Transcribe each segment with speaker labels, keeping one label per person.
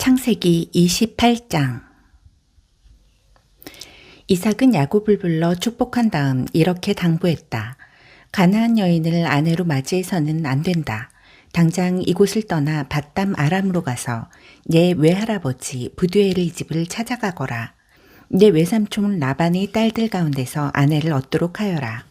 Speaker 1: 창세기 28장. 이삭은 야곱을 불러 축복한 다음 이렇게 당부했다. 가나안 여인을 아내로 맞이해서는 안 된다. 당장 이곳을 떠나 밧담 아람으로 가서 내 외할아버지 부두엘의 집을 찾아가거라. 내 외삼촌 라반의 딸들 가운데서 아내를 얻도록 하여라.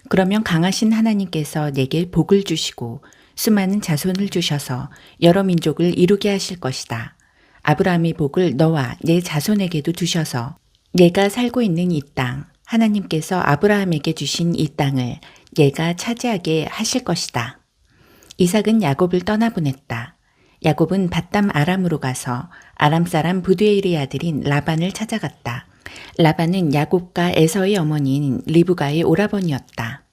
Speaker 1: 그러면 강하신 하나님께서 내게 복을 주시고 수많은 자손을 주셔서 여러 민족을 이루게 하실 것이다. 아브라함의 복을 너와 내 자손에게도 두셔서 내가 살고 있는 이 땅, 하나님께서 아브라함에게 주신 이 땅을 내가 차지하게 하실 것이다. 이삭은 야곱을 떠나보냈다. 야곱은 밧담 아람으로 가서 아람 사람 부두엘의 아들인 라반을 찾아갔다. 라반은 야곱과 에서의 어머니인 리브가의 오라버니였다.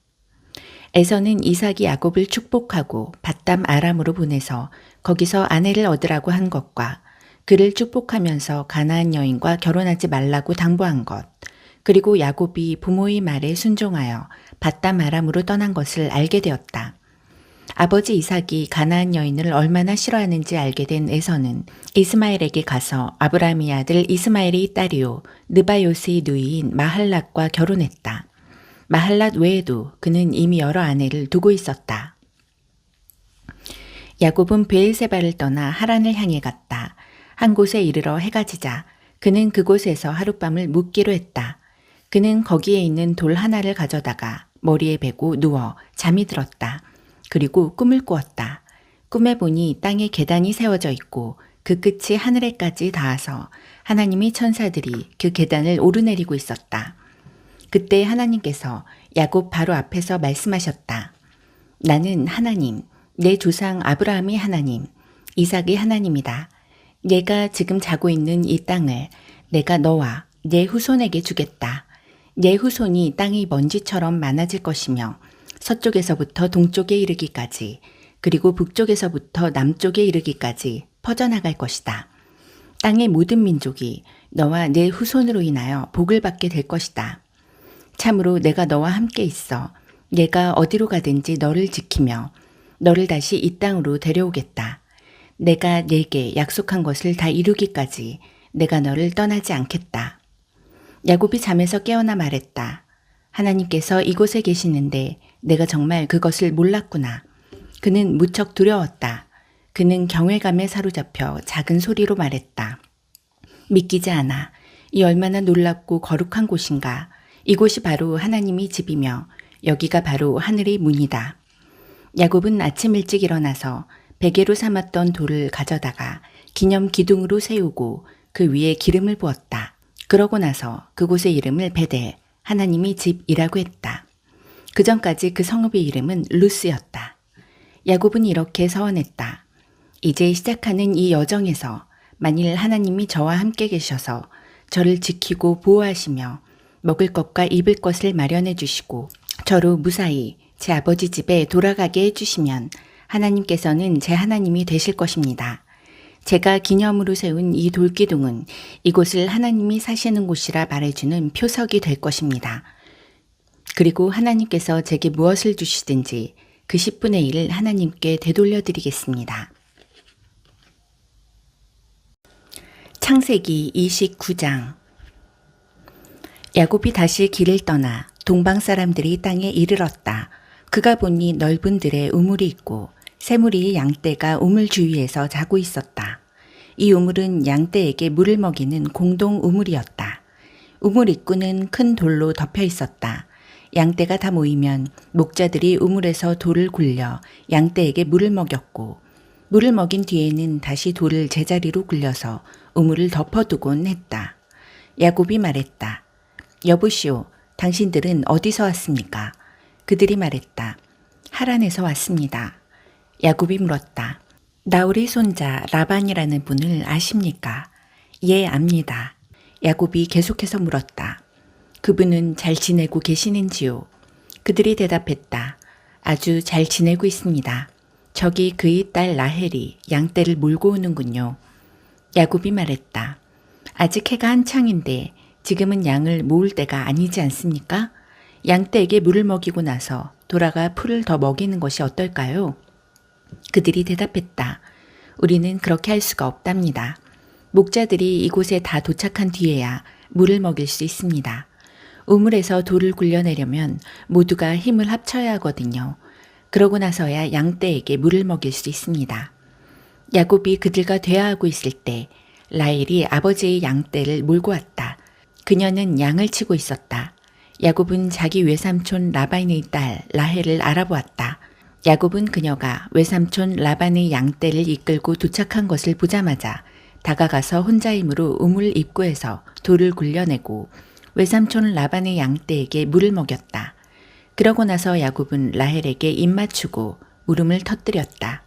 Speaker 1: 에서는 이삭이 야곱을 축복하고 밧담 아람으로 보내서 거기서 아내를 얻으라고 한 것과 그를 축복하면서 가나안 여인과 결혼하지 말라고 당부한 것, 그리고 야곱이 부모의 말에 순종하여 밧담 아람으로 떠난 것을 알게 되었다. 아버지 이삭이 가나안 여인을 얼마나 싫어하는지 알게 된 에서는 이스마엘에게 가서 아브라함의 아들 이스마엘의 딸이요 느바요스의 누이인 마할랏과 결혼했다. 마할랏 외에도 그는 이미 여러 아내를 두고 있었다. 야곱은 베엘세바를 떠나 하란을 향해 갔다. 한 곳에 이르러 해가 지자 그는 그곳에서 하룻밤을 묵기로 했다. 그는 거기에 있는 돌 하나를 가져다가 머리에 베고 누워 잠이 들었다. 그리고 꿈을 꾸었다. 꿈에 보니 땅에 계단이 세워져 있고 그 끝이 하늘에까지 닿아서 하나님의 천사들이 그 계단을 오르내리고 있었다. 그때 하나님께서 야곱 바로 앞에서 말씀하셨다. 나는 하나님, 내 조상 아브라함의 하나님, 이삭의 하나님이다. 내가 지금 자고 있는 이 땅을 내가 너와 내 후손에게 주겠다. 내 후손이 땅의 먼지처럼 많아질 것이며 서쪽에서부터 동쪽에 이르기까지 그리고 북쪽에서부터 남쪽에 이르기까지 퍼져나갈 것이다. 땅의 모든 민족이 너와 내 후손으로 인하여 복을 받게 될 것이다. 참으로 내가 너와 함께 있어 내가 어디로 가든지 너를 지키며 너를 다시 이 땅으로 데려오겠다. 내가 네게 약속한 것을 다 이루기까지 내가 너를 떠나지 않겠다. 야곱이 잠에서 깨어나 말했다. 하나님께서 이곳에 계시는데 내가 정말 그것을 몰랐구나. 그는 무척 두려웠다. 그는 경외감에 사로잡혀 작은 소리로 말했다. 믿기지 않아. 이 얼마나 놀랍고 거룩한 곳인가. 이곳이 바로 하나님의 집이며 여기가 바로 하늘의 문이다. 야곱은 아침 일찍 일어나서 베개로 삼았던 돌을 가져다가 기념 기둥으로 세우고 그 위에 기름을 부었다. 그러고 나서 그곳의 이름을 베델, 하나님의 집이라고 했다. 그 전까지 그 성읍의 이름은 루스였다. 야곱은 이렇게 서원했다. 이제 시작하는 이 여정에서 만일 하나님이 저와 함께 계셔서 저를 지키고 보호하시며 먹을 것과 입을 것을 마련해 주시고 저로 무사히 제 아버지 집에 돌아가게 해주시면 하나님께서는 제 하나님이 되실 것입니다. 제가 기념으로 세운 이 돌기둥은 이곳을 하나님이 사시는 곳이라 말해주는 표석이 될 것입니다. 그리고 하나님께서 제게 무엇을 주시든지 그 10분의 1을 하나님께 되돌려 드리겠습니다. 창세기 29장. 야곱이 다시 길을 떠나 동방 사람들이 땅에 이르렀다. 그가 보니 넓은 들에 우물이 있고 새무리의 양떼가 우물 주위에서 자고 있었다. 이 우물은 양떼에게 물을 먹이는 공동 우물이었다. 우물 입구는 큰 돌로 덮여 있었다. 양떼가 다 모이면 목자들이 우물에서 돌을 굴려 양떼에게 물을 먹였고 물을 먹인 뒤에는 다시 돌을 제자리로 굴려서 우물을 덮어두곤 했다. 야곱이 말했다. 여보시오, 당신들은 어디서 왔습니까? 그들이 말했다. 하란에서 왔습니다. 야곱이 물었다. 나홀의 손자 라반이라는 분을 아십니까? 예, 압니다. 야곱이 계속해서 물었다. 그분은 잘 지내고 계시는지요? 그들이 대답했다. 아주 잘 지내고 있습니다. 저기 그의 딸 라헬이 양떼를 몰고 오는군요. 야곱이 말했다. 아직 해가 한창인데 지금은 양을 모을 때가 아니지 않습니까? 양떼에게 물을 먹이고 나서 돌아가 풀을 더 먹이는 것이 어떨까요? 그들이 대답했다. 우리는 그렇게 할 수가 없답니다. 목자들이 이곳에 다 도착한 뒤에야 물을 먹일 수 있습니다. 우물에서 돌을 굴려내려면 모두가 힘을 합쳐야 하거든요. 그러고 나서야 양떼에게 물을 먹일 수 있습니다. 야곱이 그들과 대화하고 있을 때 라헬이 아버지의 양떼를 몰고 왔다. 그녀는 양을 치고 있었다. 야곱은 자기 외삼촌 라반의 딸 라헬을 알아보았다. 야곱은 그녀가 외삼촌 라반의 양떼를 이끌고 도착한 것을 보자마자 다가가서 혼자 힘으로 우물 입구에서 돌을 굴려내고 외삼촌 라반의 양떼에게 물을 먹였다. 그러고 나서 야곱은 라헬에게 입맞추고 울음을 터뜨렸다.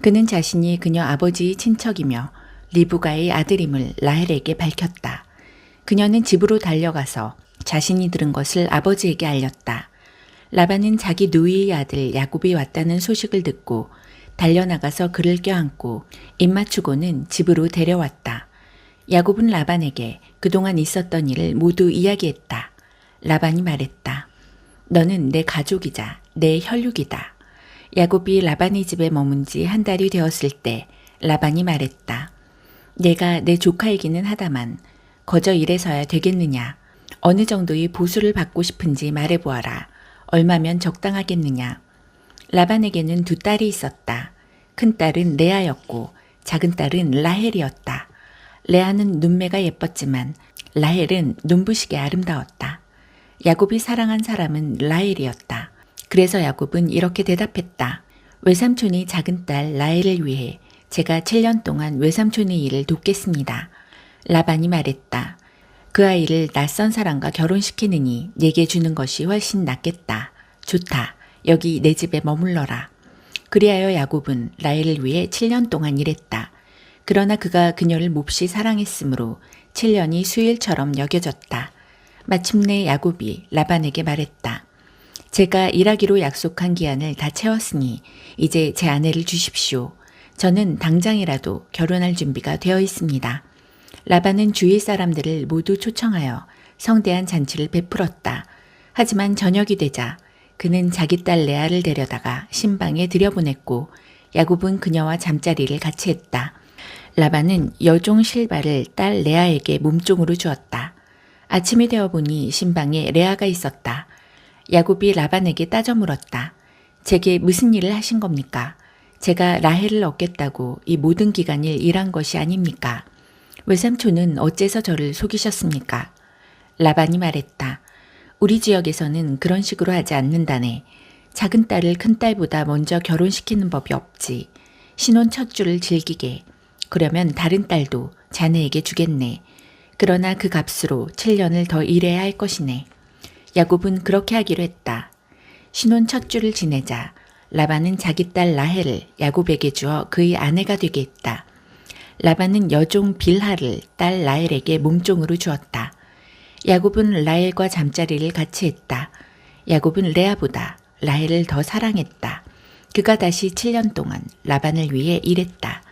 Speaker 1: 그는 자신이 그녀 아버지의 친척이며 리브가의 아들임을 라헬에게 밝혔다. 그녀는 집으로 달려가서 자신이 들은 것을 아버지에게 알렸다. 라반은 자기 누이의 아들 야곱이 왔다는 소식을 듣고 달려나가서 그를 껴안고 입맞추고는 집으로 데려왔다. 야곱은 라반에게 그동안 있었던 일을 모두 이야기했다. 라반이 말했다. 너는 내 가족이자 내 혈육이다. 야곱이 라반의 집에 머문 지 한 달이 되었을 때 라반이 말했다. 내가 내 조카이기는 하다만 거저 이래서야 되겠느냐. 어느 정도의 보수를 받고 싶은지 말해보아라. 얼마면 적당하겠느냐. 라반에게는 두 딸이 있었다. 큰 딸은 레아였고 작은 딸은 라헬이었다. 레아는 눈매가 예뻤지만 라헬은 눈부시게 아름다웠다. 야곱이 사랑한 사람은 라헬이었다. 그래서 야곱은 이렇게 대답했다. 외삼촌이 작은 딸 라헬을 위해 제가 7년 동안 외삼촌의 일을 돕겠습니다. 라반이 말했다. 그 아이를 낯선 사람과 결혼시키느니 내게 주는 것이 훨씬 낫겠다. 좋다. 여기 내 집에 머물러라. 그리하여 야곱은 라헬을 위해 7년 동안 일했다. 그러나 그가 그녀를 몹시 사랑했으므로 7년이 수일처럼 여겨졌다. 마침내 야곱이 라반에게 말했다. 제가 일하기로 약속한 기한을 다 채웠으니 이제 제 아내를 주십시오. 저는 당장이라도 결혼할 준비가 되어 있습니다. 라반은 주위 사람들을 모두 초청하여 성대한 잔치를 베풀었다. 하지만 저녁이 되자 그는 자기 딸 레아를 데려다가 신방에 들여보냈고 야곱은 그녀와 잠자리를 같이 했다. 라반은 여종 실바를 딸 레아에게 몸종으로 주었다. 아침이 되어 보니 신방에 레아가 있었다. 야곱이 라반에게 따져 물었다. 제게 무슨 일을 하신 겁니까? 제가 라헬을 얻겠다고 이 모든 기간을 일한 것이 아닙니까? 외삼촌은 어째서 저를 속이셨습니까? 라반이 말했다. 우리 지역에서는 그런 식으로 하지 않는다네. 작은 딸을 큰 딸보다 먼저 결혼시키는 법이 없지. 신혼 첫 주를 즐기게. 그러면 다른 딸도 자네에게 주겠네. 그러나 그 값으로 7년을 더 일해야 할 것이네. 야곱은 그렇게 하기로 했다. 신혼 첫 주를 지내자 라반은 자기 딸 라헬을 야곱에게 주어 그의 아내가 되게 했다. 라반은 여종 빌하를 딸 라헬에게 몸종으로 주었다. 야곱은 라헬과 잠자리를 같이 했다. 야곱은 레아보다 라헬을 더 사랑했다. 그가 다시 7년 동안 라반을 위해 일했다.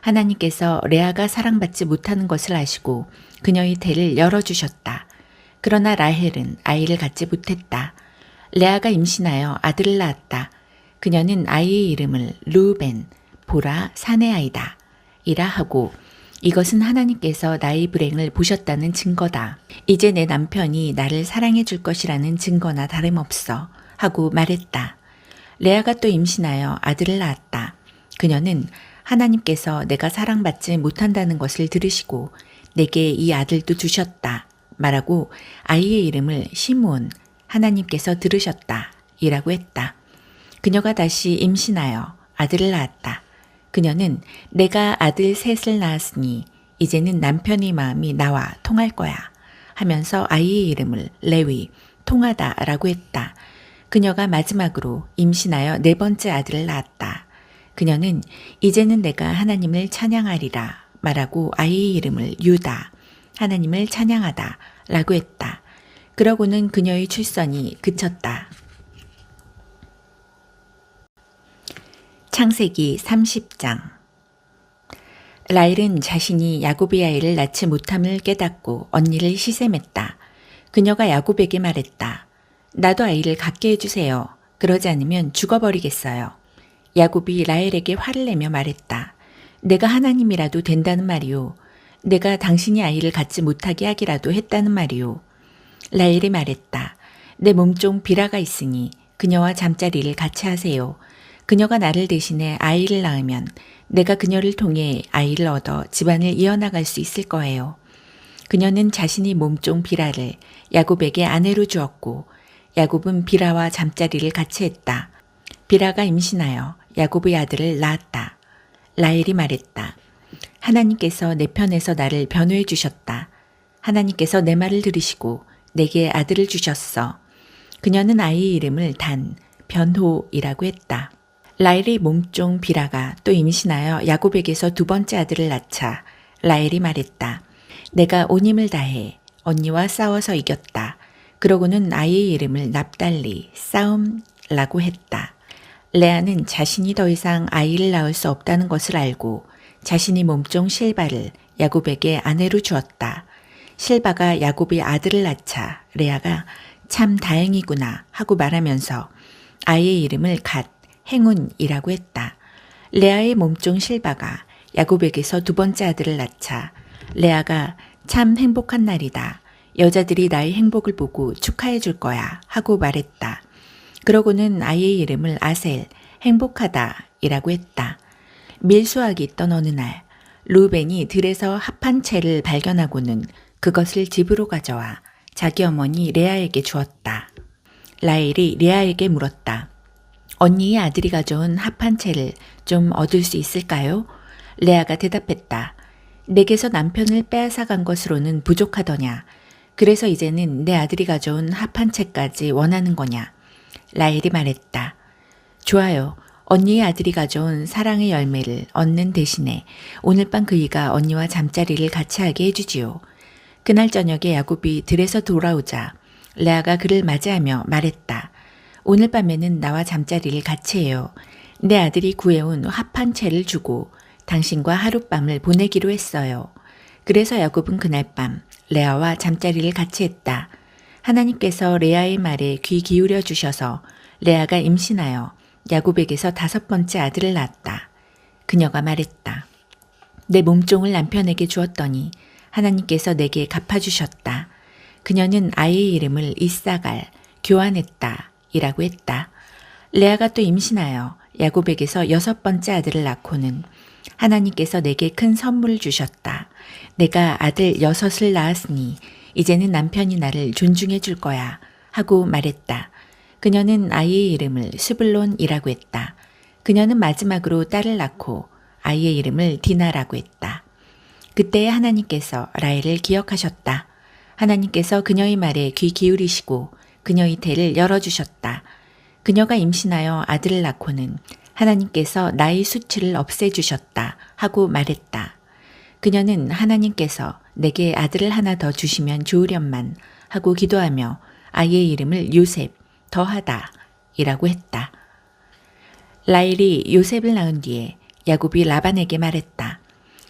Speaker 1: 하나님께서 레아가 사랑받지 못하는 것을 아시고 그녀의 태를 열어주셨다. 그러나 라헬은 아이를 갖지 못했다. 레아가 임신하여 아들을 낳았다. 그녀는 아이의 이름을 르우벤, 보라 산의 아이다. 이라 하고 이것은 하나님께서 나의 불행을 보셨다는 증거다. 이제 내 남편이 나를 사랑해 줄 것이라는 증거나 다름없어 하고 말했다. 레아가 또 임신하여 아들을 낳았다. 그녀는 하나님께서 내가 사랑받지 못한다는 것을 들으시고 내게 이 아들도 주셨다. 말하고 아이의 이름을 시므온, 하나님께서 들으셨다. 이라고 했다. 그녀가 다시 임신하여 아들을 낳았다. 그녀는 내가 아들 셋을 낳았으니 이제는 남편의 마음이 나와 통할 거야 하면서 아이의 이름을 레위, 통하다라고 했다. 그녀가 마지막으로 임신하여 네 번째 아들을 낳았다. 그녀는 이제는 내가 하나님을 찬양하리라 말하고 아이의 이름을 유다, 하나님을 찬양하다 라고 했다. 그러고는 그녀의 출산이 그쳤다. 창세기 30장. 라헬은 자신이 야곱의 아이를 낳지 못함을 깨닫고 언니를 시샘했다. 그녀가 야곱에게 말했다. 나도 아이를 갖게 해주세요. 그러지 않으면 죽어버리겠어요. 야곱이 라헬에게 화를 내며 말했다. 내가 하나님이라도 된다는 말이오. 내가 당신이 아이를 갖지 못하게 하기라도 했다는 말이오. 라헬이 말했다. 내 몸종 비라가 있으니 그녀와 잠자리를 같이 하세요. 그녀가 나를 대신해 아이를 낳으면 내가 그녀를 통해 아이를 얻어 집안을 이어나갈 수 있을 거예요. 그녀는 자신이 몸종 비라를 야곱에게 아내로 주었고 야곱은 비라와 잠자리를 같이 했다. 비라가 임신하여 야곱의 아들을 낳았다. 라헬이 말했다. 하나님께서 내 편에서 나를 변호해 주셨다. 하나님께서 내 말을 들으시고 내게 아들을 주셨어. 그녀는 아이의 이름을 단, 변호이라고 했다. 라헬의 몸종 비라가 또 임신하여 야곱에게서 두 번째 아들을 낳자 라헬이 말했다. 내가 온 힘을 다해 언니와 싸워서 이겼다. 그러고는 아이의 이름을 납달리, 싸움라고 했다. 레아는 자신이 더 이상 아이를 낳을 수 없다는 것을 알고 자신이 몸종 실바를 야곱에게 아내로 주었다. 실바가 야곱의 아들을 낳자 레아가 참 다행이구나 하고 말하면서 아이의 이름을 갓, 행운이라고 했다. 레아의 몸종 실바가 야곱에게서 두 번째 아들을 낳자 레아가 참 행복한 날이다. 여자들이 나의 행복을 보고 축하해 줄 거야 하고 말했다. 그러고는 아이의 이름을 아셀, 행복하다이라고 했다. 밀수학이 있던 어느 날 루벤이 들에서 합한 채를 발견하고는 그것을 집으로 가져와 자기 어머니 레아에게 주었다. 라헬이 레아에게 물었다. 언니의 아들이 가져온 합한 채를 좀 얻을 수 있을까요? 레아가 대답했다. 내게서 남편을 빼앗아간 것으로는 부족하더냐. 그래서 이제는 내 아들이 가져온 합한 채까지 원하는 거냐. 라헬이 말했다. 좋아요. 언니의 아들이 가져온 사랑의 열매를 얻는 대신에 오늘 밤 그이가 언니와 잠자리를 같이 하게 해주지요. 그날 저녁에 야곱이 들에서 돌아오자 레아가 그를 맞이하며 말했다. 오늘 밤에는 나와 잠자리를 같이 해요. 내 아들이 구해온 합한 채를 주고 당신과 하룻밤을 보내기로 했어요. 그래서 야곱은 그날 밤 레아와 잠자리를 같이 했다. 하나님께서 레아의 말에 귀 기울여 주셔서 레아가 임신하여 야곱에게서 다섯 번째 아들을 낳았다. 그녀가 말했다. 내 몸종을 남편에게 주었더니 하나님께서 내게 갚아주셨다. 그녀는 아이의 이름을 이사갈, 교환했다 이라고 했다. 레아가 또 임신하여 야곱에게서 여섯 번째 아들을 낳고는 하나님께서 내게 큰 선물을 주셨다. 내가 아들 여섯을 낳았으니 이제는 남편이 나를 존중해 줄 거야 하고 말했다. 그녀는 아이의 이름을 스불론이라고 했다. 그녀는 마지막으로 딸을 낳고 아이의 이름을 디나라고 했다. 그때 하나님께서 라헬을 기억하셨다. 하나님께서 그녀의 말에 귀 기울이시고 그녀의 태를 열어주셨다. 그녀가 임신하여 아들을 낳고는 하나님께서 나의 수치를 없애주셨다 하고 말했다. 그녀는 하나님께서 내게 아들을 하나 더 주시면 좋으련만 하고 기도하며 아이의 이름을 요셉, 더하다 이라고 했다. 라헬이 요셉을 낳은 뒤에 야곱이 라반에게 말했다.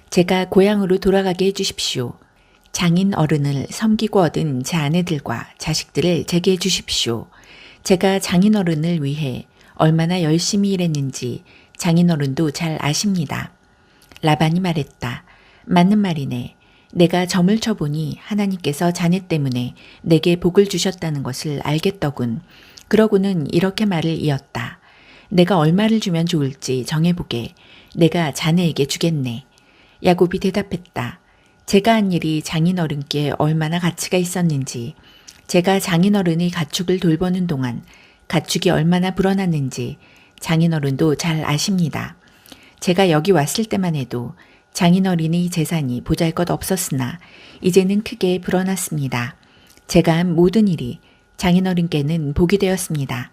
Speaker 1: 제가 고향으로 돌아가게 해주십시오. 장인 어른을 섬기고 얻은 제 아내들과 자식들을 제게 해주십시오. 제가 장인 어른을 위해 얼마나 열심히 일했는지 장인 어른도 잘 아십니다. 라반이 말했다. 맞는 말이네. 내가 점을 쳐보니 하나님께서 자네 때문에 내게 복을 주셨다는 것을 알겠더군. 그러고는 이렇게 말을 이었다. 내가 얼마를 주면 좋을지 정해보게. 내가 자네에게 주겠네. 야곱이 대답했다. 제가 한 일이 장인어른께 얼마나 가치가 있었는지, 제가 장인어른의 가축을 돌보는 동안 가축이 얼마나 불어났는지 장인어른도 잘 아십니다. 제가 여기 왔을 때만 해도 장인어른의 재산이 보잘것 없었으나 이제는 크게 불어났습니다. 제가 한 모든 일이 장인어른께는 복이 되었습니다.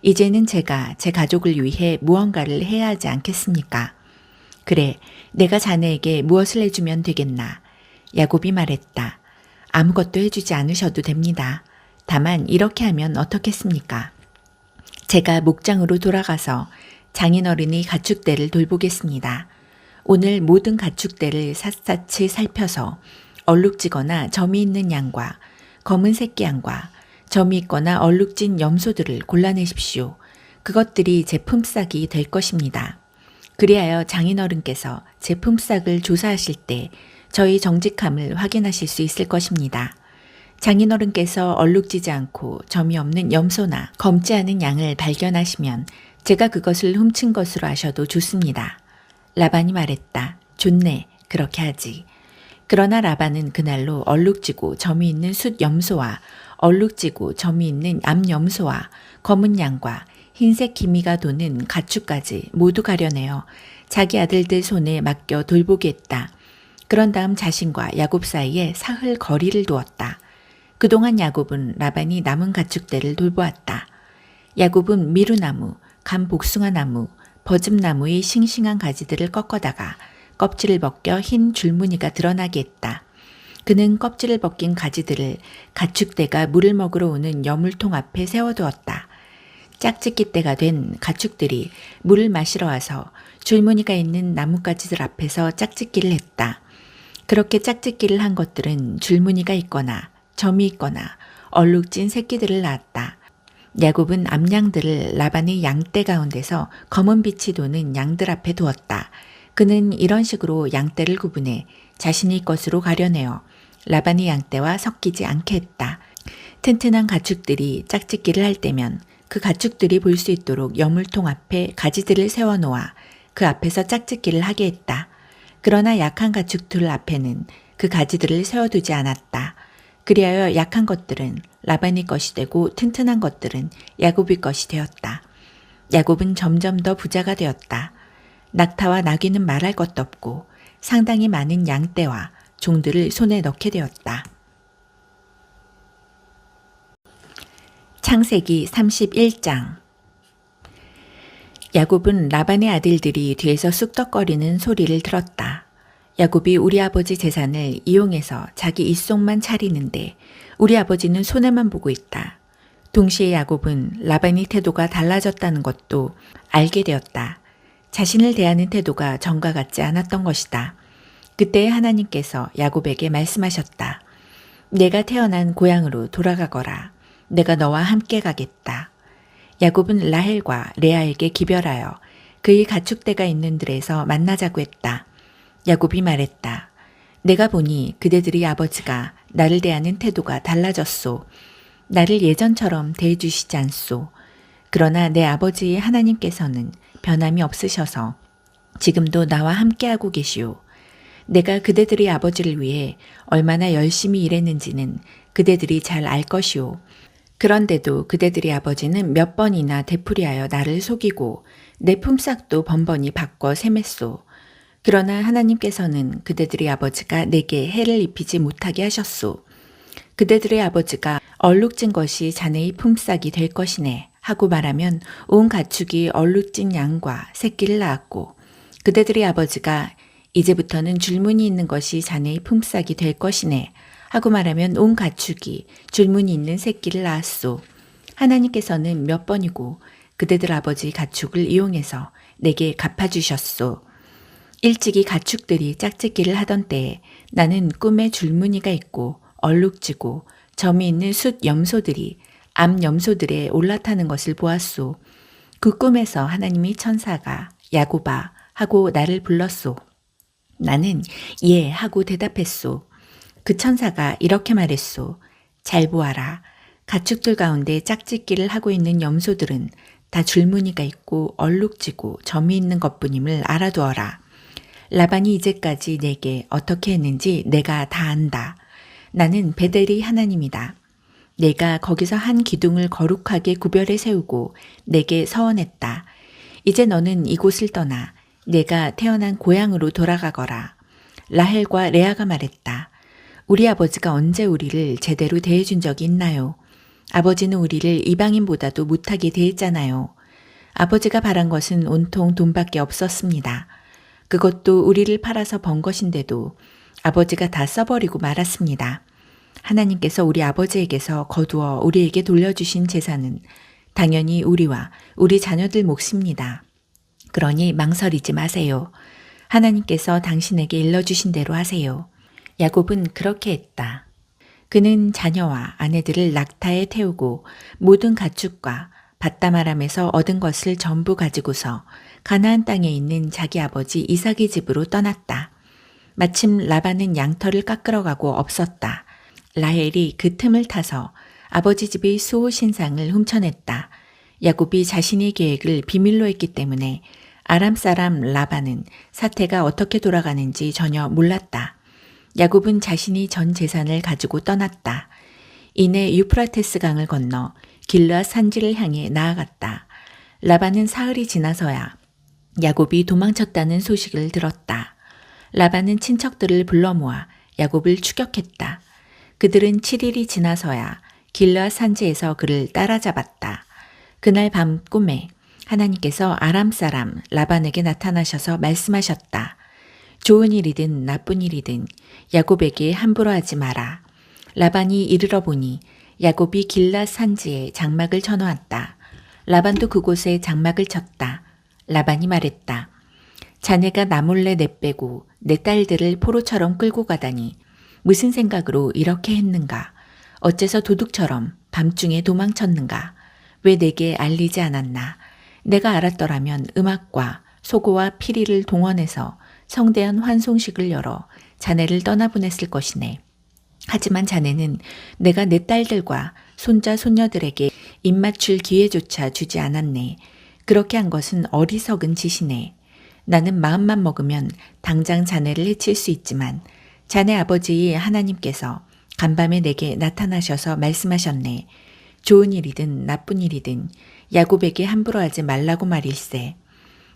Speaker 1: 이제는 제가 제 가족을 위해 무언가를 해야 하지 않겠습니까? 그래, 내가 자네에게 무엇을 해주면 되겠나? 야곱이 말했다. 아무것도 해주지 않으셔도 됩니다. 다만 이렇게 하면 어떻겠습니까? 제가 목장으로 돌아가서 장인어른의 가축대를 돌보겠습니다. 오늘 모든 가축대를 샅샅이 살펴서 얼룩지거나 점이 있는 양과 검은 새끼 양과 점이 있거나 얼룩진 염소들을 골라내십시오. 그것들이 제 품삯이 될 것입니다. 그리하여 장인어른께서 제 품삯을 조사하실 때 저희 정직함을 확인하실 수 있을 것입니다. 장인어른께서 얼룩지지 않고 점이 없는 염소나 검지 않은 양을 발견하시면 제가 그것을 훔친 것으로 아셔도 좋습니다. 라반이 말했다. 좋네. 그렇게 하지. 그러나 라반은 그날로 얼룩지고 점이 있는 숫 염소와 얼룩지고 점이 있는 암 염소와 검은 양과 흰색 기미가 도는 가축까지 모두 가려내어 자기 아들들 손에 맡겨 돌보게 했다. 그런 다음 자신과 야곱 사이에 사흘 거리를 두었다. 그동안 야곱은 라반이 남은 가축들을 돌보았다. 야곱은 미루나무, 감복숭아나무, 버즘나무의 싱싱한 가지들을 꺾어다가 껍질을 벗겨 흰 줄무늬가 드러나게 했다. 그는 껍질을 벗긴 가지들을 가축대가 물을 먹으러 오는 여물통 앞에 세워두었다. 짝짓기 때가 된 가축들이 물을 마시러 와서 줄무늬가 있는 나뭇가지들 앞에서 짝짓기를 했다. 그렇게 짝짓기를 한 것들은 줄무늬가 있거나 점이 있거나 얼룩진 새끼들을 낳았다. 야곱은 암양들을 라반의 양떼 가운데서 검은 빛이 도는 양들 앞에 두었다. 그는 이런 식으로 양떼를 구분해 자신의 것으로 가려내어 라반의 양떼와 섞이지 않게 했다. 튼튼한 가축들이 짝짓기를 할 때면 그 가축들이 볼 수 있도록 여물통 앞에 가지들을 세워놓아 그 앞에서 짝짓기를 하게 했다. 그러나 약한 가축들 앞에는 그 가지들을 세워두지 않았다. 그리하여 약한 것들은 라반의 것이 되고 튼튼한 것들은 야곱의 것이 되었다. 야곱은 점점 더 부자가 되었다. 낙타와 나귀는 말할 것도 없고 상당히 많은 양떼와 종들을 손에 넣게 되었다. 창세기 31장. 야곱은 라반의 아들들이 뒤에서 쑥덕거리는 소리를 들었다. 야곱이 우리 아버지 재산을 이용해서 자기 입속만 차리는데 우리 아버지는 손해만 보고 있다. 동시에 야곱은 라반의 태도가 달라졌다는 것도 알게 되었다. 자신을 대하는 태도가 전과 같지 않았던 것이다. 그때 하나님께서 야곱에게 말씀하셨다. 내가 태어난 고향으로 돌아가거라. 내가 너와 함께 가겠다. 야곱은 라헬과 레아에게 기별하여 그의 가축대가 있는 들에서 만나자고 했다. 야곱이 말했다. 내가 보니 그대들의 아버지가 나를 대하는 태도가 달라졌소. 나를 예전처럼 대해주시지 않소. 그러나 내 아버지 하나님께서는 변함이 없으셔서 지금도 나와 함께하고 계시오. 내가 그대들의 아버지를 위해 얼마나 열심히 일했는지는 그대들이 잘 알 것이오. 그런데도 그대들의 아버지는 몇 번이나 되풀이하여 나를 속이고 내 품삯도 번번이 바꿔 세맸소. 그러나 하나님께서는 그대들의 아버지가 내게 해를 입히지 못하게 하셨소. 그대들의 아버지가 얼룩진 것이 자네의 품삯이 될 것이네 하고 말하면 온 가축이 얼룩진 양과 새끼를 낳았고 그대들의 아버지가 이제부터는 줄무늬 있는 것이 자네의 품삯이 될 것이네 하고 말하면 온 가축이 줄무늬 있는 새끼를 낳았소. 하나님께서는 몇 번이고 그대들 아버지 가축을 이용해서 내게 갚아주셨소. 일찍이 가축들이 짝짓기를 하던 때에 나는 꿈에 줄무늬가 있고 얼룩지고 점이 있는 숫 염소들이 암 염소들에 올라타는 것을 보았소. 그 꿈에서 하나님이 천사가 야곱아 하고 나를 불렀소. 나는 예 하고 대답했소. 그 천사가 이렇게 말했소. 잘 보아라. 가축들 가운데 짝짓기를 하고 있는 염소들은 다 줄무늬가 있고 얼룩지고 점이 있는 것뿐임을 알아두어라. 라반이 이제까지 내게 어떻게 했는지 내가 다 안다. 나는 베델이 하나님이다. 내가 거기서 한 기둥을 거룩하게 구별해 세우고 내게 서원했다. 이제 너는 이곳을 떠나 내가 태어난 고향으로 돌아가거라. 라헬과 레아가 말했다. 우리 아버지가 언제 우리를 제대로 대해준 적이 있나요? 아버지는 우리를 이방인보다도 못하게 대했잖아요. 아버지가 바란 것은 온통 돈밖에 없었습니다. 그것도 우리를 팔아서 번 것인데도 아버지가 다 써버리고 말았습니다. 하나님께서 우리 아버지에게서 거두어 우리에게 돌려주신 재산은 당연히 우리와 우리 자녀들 몫입니다. 그러니 망설이지 마세요. 하나님께서 당신에게 일러주신 대로 하세요. 야곱은 그렇게 했다. 그는 자녀와 아내들을 낙타에 태우고 모든 가축과 밧다마람에서 얻은 것을 전부 가지고서 가나안 땅에 있는 자기 아버지 이삭의 집으로 떠났다. 마침 라반은 양털을 깎으러 가고 없었다. 라헬이 그 틈을 타서 아버지 집의 수호 신상을 훔쳐냈다. 야곱이 자신의 계획을 비밀로 했기 때문에 아람 사람 라반은 사태가 어떻게 돌아가는지 전혀 몰랐다. 야곱은 자신이 전 재산을 가지고 떠났다. 이내 유프라테스 강을 건너 길르앗 산지를 향해 나아갔다. 라반은 사흘이 지나서야 야곱이 도망쳤다는 소식을 들었다. 라반은 친척들을 불러 모아 야곱을 추격했다. 그들은 7일이 지나서야 길르앗 산지에서 그를 따라잡았다. 그날 밤 꿈에 하나님께서 아람 사람 라반에게 나타나셔서 말씀하셨다. 좋은 일이든 나쁜 일이든 야곱에게 함부로 하지 마라. 라반이 이르러 보니 야곱이 길르앗 산지에 장막을 쳐놓았다. 라반도 그곳에 장막을 쳤다. 라반이 말했다. 자네가 나 몰래 내빼고 내 딸들을 포로처럼 끌고 가다니 무슨 생각으로 이렇게 했는가? 어째서 도둑처럼 밤중에 도망쳤는가? 왜 내게 알리지 않았나? 내가 알았더라면 음악과 소고와 피리를 동원해서 성대한 환송식을 열어 자네를 떠나보냈을 것이네. 하지만 자네는 내가 내 딸들과 손자 손녀들에게 입맞출 기회조차 주지 않았네. 그렇게 한 것은 어리석은 짓이네. 나는 마음만 먹으면 당장 자네를 해칠 수 있지만 자네 아버지 하나님께서 간밤에 내게 나타나셔서 말씀하셨네. 좋은 일이든 나쁜 일이든 야곱에게 함부로 하지 말라고 말일세.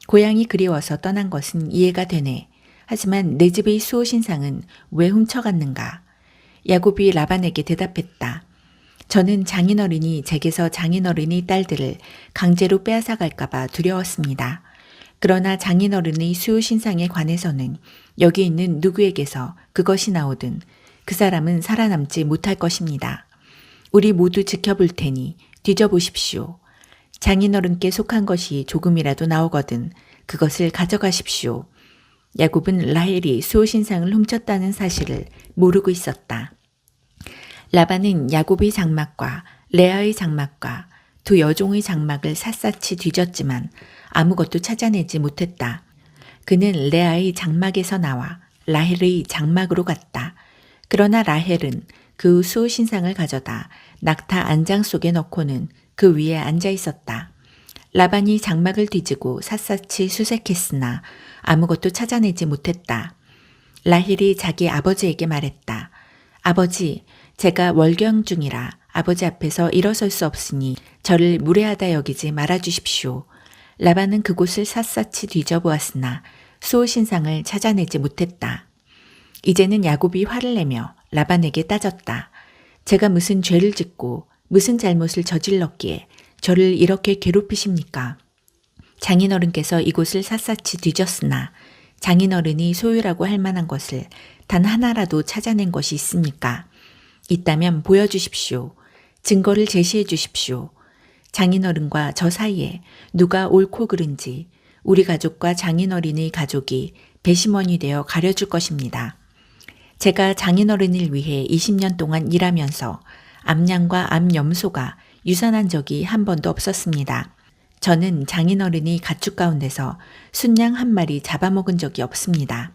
Speaker 1: 고향이 그리워서 떠난 것은 이해가 되네. 하지만 내 집의 수호신상은 왜 훔쳐갔는가? 야곱이 라반에게 대답했다. 저는 장인어른이 제게서 장인어른의 딸들을 강제로 빼앗아 갈까봐 두려웠습니다. 그러나 장인어른의 수호신상에 관해서는 여기 있는 누구에게서 그것이 나오든 그 사람은 살아남지 못할 것입니다. 우리 모두 지켜볼 테니 뒤져보십시오. 장인어른께 속한 것이 조금이라도 나오거든 그것을 가져가십시오. 야곱은 라헬이 수호신상을 훔쳤다는 사실을 모르고 있었다. 라반은 야곱의 장막과 레아의 장막과 두 여종의 장막을 샅샅이 뒤졌지만 아무것도 찾아내지 못했다. 그는 레아의 장막에서 나와 라헬의 장막으로 갔다. 그러나 라헬은 그 수호신상을 가져다 낙타 안장 속에 넣고는 그 위에 앉아 있었다. 라반이 장막을 뒤지고 샅샅이 수색했으나 아무것도 찾아내지 못했다. 라헬이 자기 아버지에게 말했다. 아버지, 제가 월경 중이라 아버지 앞에서 일어설 수 없으니 저를 무례하다 여기지 말아주십시오. 라반은 그곳을 샅샅이 뒤져보았으나 수호신상을 찾아내지 못했다. 이제는 야곱이 화를 내며 라반에게 따졌다. 제가 무슨 죄를 짓고 무슨 잘못을 저질렀기에 저를 이렇게 괴롭히십니까? 장인어른께서 이곳을 샅샅이 뒤졌으나 장인어른이 소유라고 할 만한 것을 단 하나라도 찾아낸 것이 있습니까? 있다면 보여주십시오. 증거를 제시해 주십시오. 장인어른과 저 사이에 누가 옳고 그른지 우리 가족과 장인어른의 가족이 배심원이 되어 가려줄 것입니다. 제가 장인어른을 위해 20년 동안 일하면서 암양과 암염소가 유산한 적이 한 번도 없었습니다. 저는 장인어른이 가축 가운데서 순양 한 마리 잡아먹은 적이 없습니다.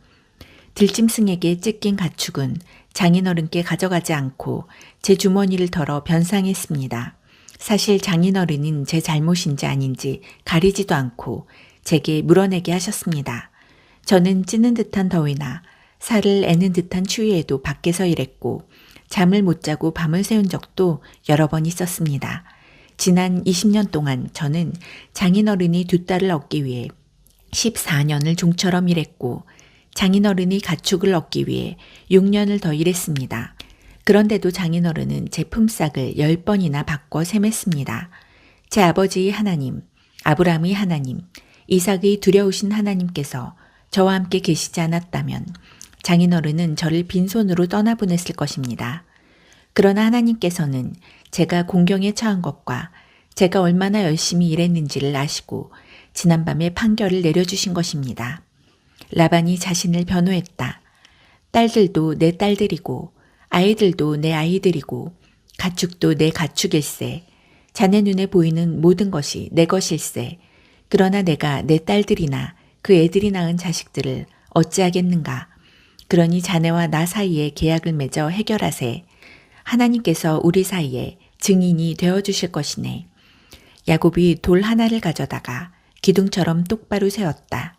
Speaker 1: 들짐승에게 찢긴 가축은 장인어른께 가져가지 않고 제 주머니를 털어 변상했습니다. 사실 장인어른은 제 잘못인지 아닌지 가리지도 않고 제게 물어내게 하셨습니다. 저는 찌는 듯한 더위나 살을 애는 듯한 추위에도 밖에서 일했고 잠을 못 자고 밤을 새운 적도 여러 번 있었습니다. 지난 20년 동안 저는 장인어른이 두 딸을 얻기 위해 14년을 종처럼 일했고 장인어른이 가축을 얻기 위해 6년을 더 일했습니다. 그런데도 장인어른은 제 품삯을 10번이나 바꿔 세맸습니다. 제 아버지의 하나님, 아브라함의 하나님, 이삭의 두려우신 하나님께서 저와 함께 계시지 않았다면 장인어른은 저를 빈손으로 떠나보냈을 것입니다. 그러나 하나님께서는 제가 공경에 처한 것과 제가 얼마나 열심히 일했는지를 아시고 지난밤에 판결을 내려주신 것입니다. 라반이 자신을 변호했다. 딸들도 내 딸들이고 아이들도 내 아이들이고 가축도 내 가축일세. 자네 눈에 보이는 모든 것이 내 것일세. 그러나 내가 내 딸들이나 그 애들이 낳은 자식들을 어찌하겠는가. 그러니 자네와 나 사이에 계약을 맺어 해결하세. 하나님께서 우리 사이에 증인이 되어주실 것이네. 야곱이 돌 하나를 가져다가 기둥처럼 똑바로 세웠다.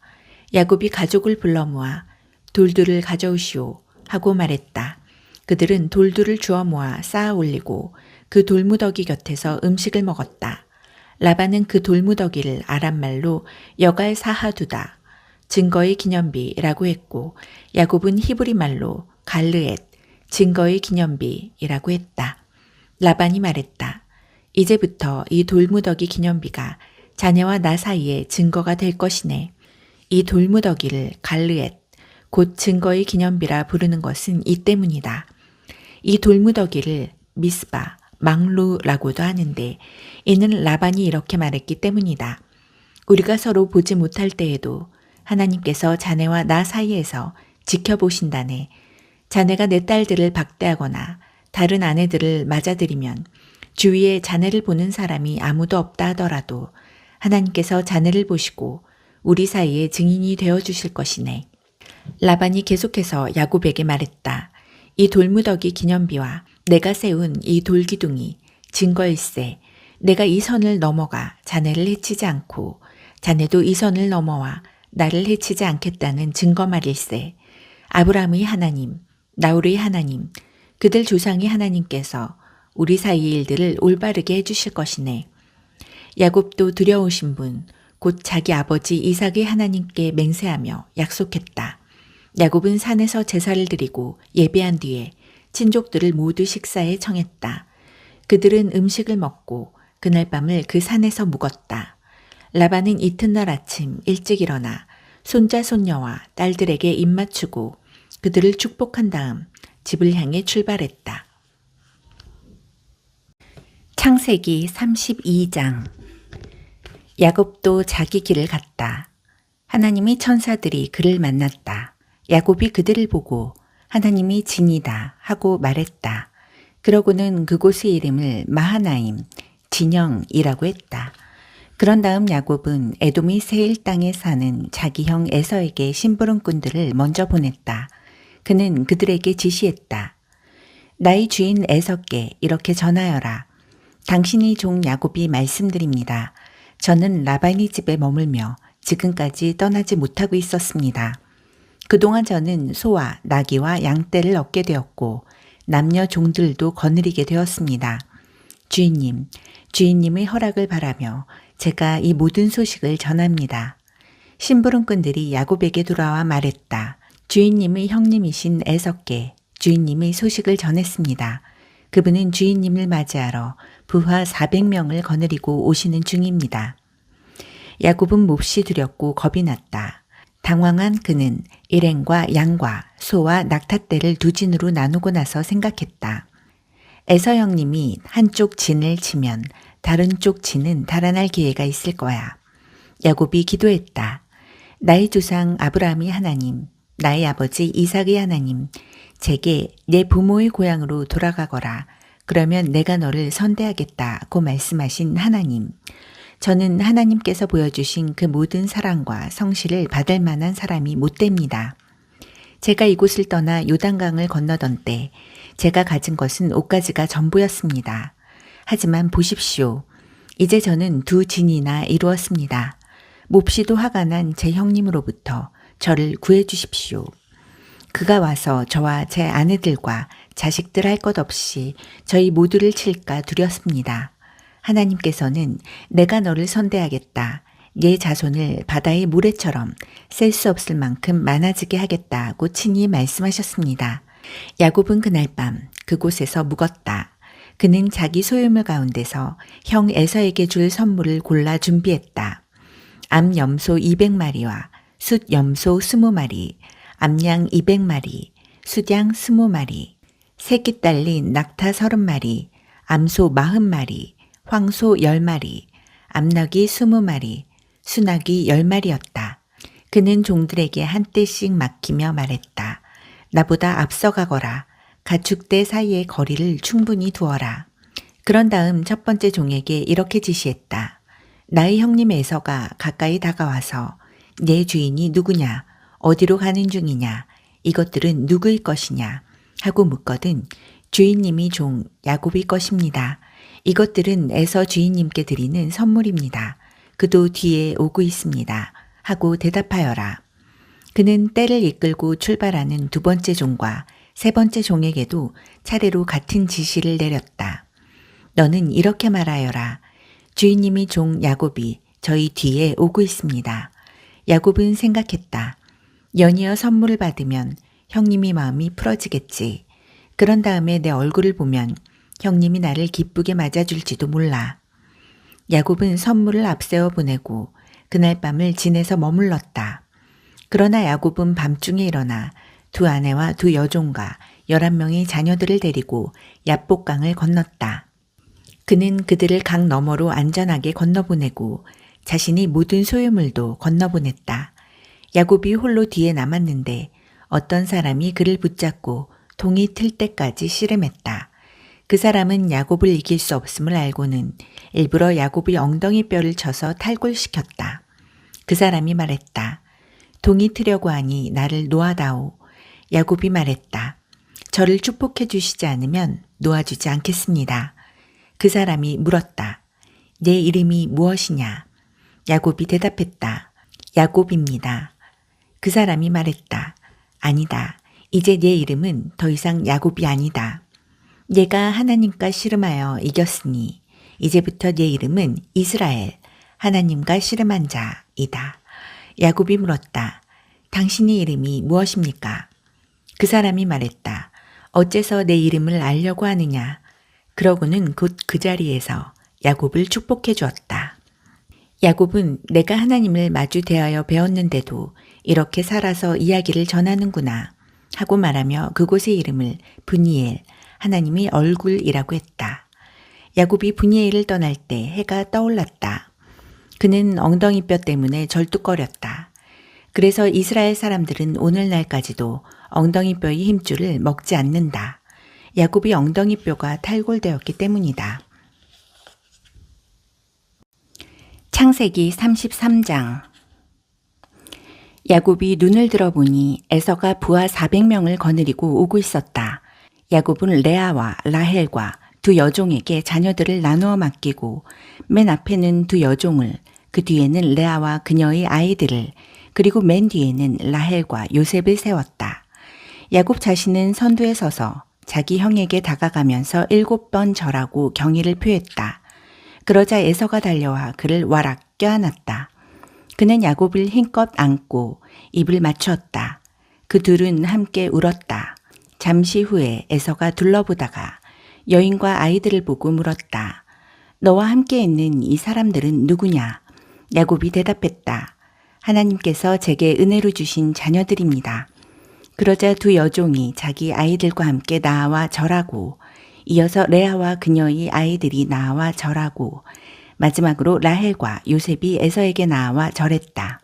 Speaker 1: 야곱이 가족을 불러 모아 돌들을 가져오시오 하고 말했다. 그들은 돌들을 주워 모아 쌓아 올리고 그 돌무더기 곁에서 음식을 먹었다. 라반은 그 돌무더기를 아람말로 여갈 사하두다, 증거의 기념비라고 했고, 야곱은 히브리 말로 갈르엣, 증거의 기념비이라고 했다. 라반이 말했다. 이제부터 이 돌무더기 기념비가 자네와 나 사이에 증거가 될 것이네. 이 돌무더기를 갈르엣, 곧 증거의 기념비라 부르는 것은 이 때문이다. 이 돌무더기를 미스바, 망루라고도 하는데 이는 라반이 이렇게 말했기 때문이다. 우리가 서로 보지 못할 때에도 하나님께서 자네와 나 사이에서 지켜보신다네. 자네가 내 딸들을 박대하거나 다른 아내들을 맞아들이면 주위에 자네를 보는 사람이 아무도 없다 하더라도 하나님께서 자네를 보시고 우리 사이에 증인이 되어주실 것이네. 라반이 계속해서 야곱에게 말했다. 이 돌무더기 기념비와 내가 세운 이 돌기둥이 증거일세. 내가 이 선을 넘어가 자네를 해치지 않고 자네도 이 선을 넘어와 나를 해치지 않겠다는 증거 말일세. 아브라함의 하나님, 나홀의 하나님, 그들 조상의 하나님께서 우리 사이의 일들을 올바르게 해주실 것이네. 야곱도 두려우신 분, 곧 자기 아버지 이삭의 하나님께 맹세하며 약속했다. 야곱은 산에서 제사를 드리고 예배한 뒤에 친족들을 모두 식사에 청했다. 그들은 음식을 먹고 그날 밤을 그 산에서 묵었다. 라반은 이튿날 아침 일찍 일어나 손자 손녀와 딸들에게 입맞추고 그들을 축복한 다음 집을 향해 출발했다. 창세기 32장. 야곱도 자기 길을 갔다. 하나님의 천사들이 그를 만났다. 야곱이 그들을 보고 하나님이 진이다 하고 말했다. 그러고는 그곳의 이름을 마하나임, 진영이라고 했다. 그런 다음 야곱은 에돔의 세일 땅에 사는 자기 형 에서에게 심부름꾼들을 먼저 보냈다. 그는 그들에게 지시했다. 나의 주인 에서께 이렇게 전하여라. 당신의 종 야곱이 말씀드립니다. 저는 라반의 집에 머물며 지금까지 떠나지 못하고 있었습니다. 그동안 저는 소와 나귀와 양떼를 얻게 되었고 남녀 종들도 거느리게 되었습니다. 주인님, 주인님의 허락을 바라며 제가 이 모든 소식을 전합니다. 심부름꾼들이 야곱에게 돌아와 말했다. 주인님의 형님이신 에서께 주인님의 소식을 전했습니다. 그분은 주인님을 맞이하러 부하 400명을 거느리고 오시는 중입니다. 야곱은 몹시 두렵고 겁이 났다. 당황한 그는 일행과 양과 소와 낙타떼를 두 진으로 나누고 나서 생각했다. 에서 형님이 한쪽 진을 치면 다른 쪽 진은 달아날 기회가 있을 거야. 야곱이 기도했다. 나의 조상 아브라함의 하나님, 나의 아버지 이삭의 하나님, 제게 내 부모의 고향으로 돌아가거라. 그러면 내가 너를 선대하겠다고 말씀하신 하나님. 저는 하나님께서 보여주신 그 모든 사랑과 성실을 받을 만한 사람이 못 됩니다. 제가 이곳을 떠나 요단강을 건너던 때 제가 가진 것은 옷가지가 전부였습니다. 하지만 보십시오. 이제 저는 두 진이나 이루었습니다. 몹시도 화가 난 제 형님으로부터 저를 구해 주십시오. 그가 와서 저와 제 아내들과 자식들 할 것 없이 저희 모두를 칠까 두렵습니다. 하나님께서는 내가 너를 선대하겠다. 네 자손을 바다의 모래처럼 셀 수 없을 만큼 많아지게 하겠다고 친히 말씀하셨습니다. 야곱은 그날 밤 그곳에서 묵었다. 그는 자기 소유물 가운데서 형 에서에게 줄 선물을 골라 준비했다. 암염소 200마리와 숫염소 20마리, 암양 200마리, 숫양 20마리, 새끼 딸린 낙타 30마리, 암소 40마리, 황소 10마리, 암나귀 20마리, 수나귀 10마리였다. 그는 종들에게 한 떼씩 맡기며 말했다. 나보다 앞서가거라. 가축대 사이의 거리를 충분히 두어라. 그런 다음 첫 번째 종에게 이렇게 지시했다. 나의 형님 에서가 가까이 다가와서 내 주인이 누구냐, 어디로 가는 중이냐, 이것들은 누구의 것이냐 하고 묻거든 주인님이 종 야곱의 것입니다. 이것들은 에서 주인님께 드리는 선물입니다. 그도 뒤에 오고 있습니다. 하고 대답하여라. 그는 떼를 이끌고 출발하는 두 번째 종과 세 번째 종에게도 차례로 같은 지시를 내렸다. 너는 이렇게 말하여라. 주인님이 종 야곱이 저희 뒤에 오고 있습니다. 야곱은 생각했다. 연이어 선물을 받으면 형님이 마음이 풀어지겠지. 그런 다음에 내 얼굴을 보면 형님이 나를 기쁘게 맞아줄지도 몰라. 야곱은 선물을 앞세워 보내고 그날 밤을 진에서 머물렀다. 그러나 야곱은 밤중에 일어나 두 아내와 두 여종과 11명의 자녀들을 데리고 얍복강을 건넜다. 그는 그들을 강 너머로 안전하게 건너보내고 자신이 모든 소유물도 건너보냈다. 야곱이 홀로 뒤에 남았는데 어떤 사람이 그를 붙잡고 동이 틀 때까지 씨름했다. 그 사람은 야곱을 이길 수 없음을 알고는 일부러 야곱의 엉덩이 뼈를 쳐서 탈골시켰다. 그 사람이 말했다. 동이 트려고 하니 나를 놓아다오. 야곱이 말했다. 저를 축복해 주시지 않으면 놓아주지 않겠습니다. 그 사람이 물었다. 내 이름이 무엇이냐? 야곱이 대답했다. 야곱입니다. 그 사람이 말했다. 아니다. 이제 내 이름은 더 이상 야곱이 아니다. 내가 하나님과 씨름하여 이겼으니 이제부터 내 이름은 이스라엘, 하나님과 씨름한 자이다. 야곱이 물었다. 당신의 이름이 무엇입니까? 그 사람이 말했다. 어째서 내 이름을 알려고 하느냐? 그러고는 곧 그 자리에서 야곱을 축복해 주었다. 야곱은 내가 하나님을 마주 대하여 배웠는데도 이렇게 살아서 이야기를 전하는구나 하고 말하며 그곳의 이름을 브니엘, 하나님의 얼굴이라고 했다. 야곱이 브니엘을 떠날 때 해가 떠올랐다. 그는 엉덩이뼈 때문에 절뚝거렸다. 그래서 이스라엘 사람들은 오늘날까지도 엉덩이뼈의 힘줄을 먹지 않는다. 야곱이 엉덩이뼈가 탈골되었기 때문이다. 창세기 33장. 야곱이 눈을 들어보니 에서가 부하 400명을 거느리고 오고 있었다. 야곱은 레아와 라헬과 두 여종에게 자녀들을 나누어 맡기고 맨 앞에는 두 여종을, 그 뒤에는 레아와 그녀의 아이들을, 그리고 맨 뒤에는 라헬과 요셉을 세웠다. 야곱 자신은 선두에 서서 자기 형에게 다가가면서 7번 절하고 경의를 표했다. 그러자 에서가 달려와 그를 와락 껴안았다. 그는 야곱을 힘껏 안고 입을 맞추었다. 그 둘은 함께 울었다. 잠시 후에 에서가 둘러보다가 여인과 아이들을 보고 물었다. 너와 함께 있는 이 사람들은 누구냐? 야곱이 대답했다. 하나님께서 제게 은혜로 주신 자녀들입니다. 그러자 두 여종이 자기 아이들과 함께 나와 절하고 이어서 레아와 그녀의 아이들이 나와 절하고 마지막으로 라헬과 요셉이 에서에게 나와 절했다.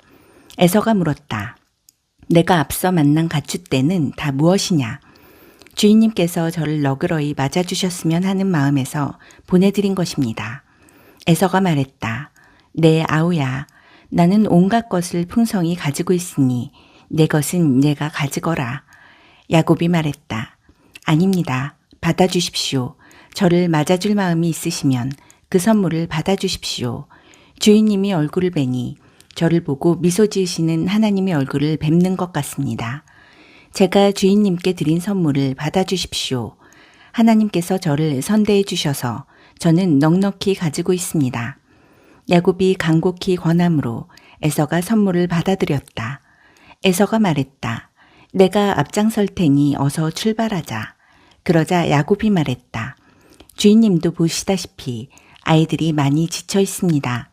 Speaker 1: 에서가 물었다. 내가 앞서 만난 가축대는 다 무엇이냐? 주인님께서 저를 너그러이 맞아주셨으면 하는 마음에서 보내드린 것입니다. 에서가 말했다. 내 아우야, 나는 온갖 것을 풍성히 가지고 있으니 내 것은 내가 가지거라. 야곱이 말했다. 아닙니다. 받아주십시오. 저를 맞아줄 마음이 있으시면 그 선물을 받아주십시오. 주인님이 얼굴을 뵈니 저를 보고 미소 지으시는 하나님의 얼굴을 뵙는 것 같습니다. 제가 주인님께 드린 선물을 받아주십시오. 하나님께서 저를 선대해 주셔서 저는 넉넉히 가지고 있습니다. 야곱이 간곡히 권함으로 에서가 선물을 받아들였다. 에서가 말했다. 내가 앞장설 테니 어서 출발하자. 그러자 야곱이 말했다. 주인님도 보시다시피 아이들이 많이 지쳐 있습니다.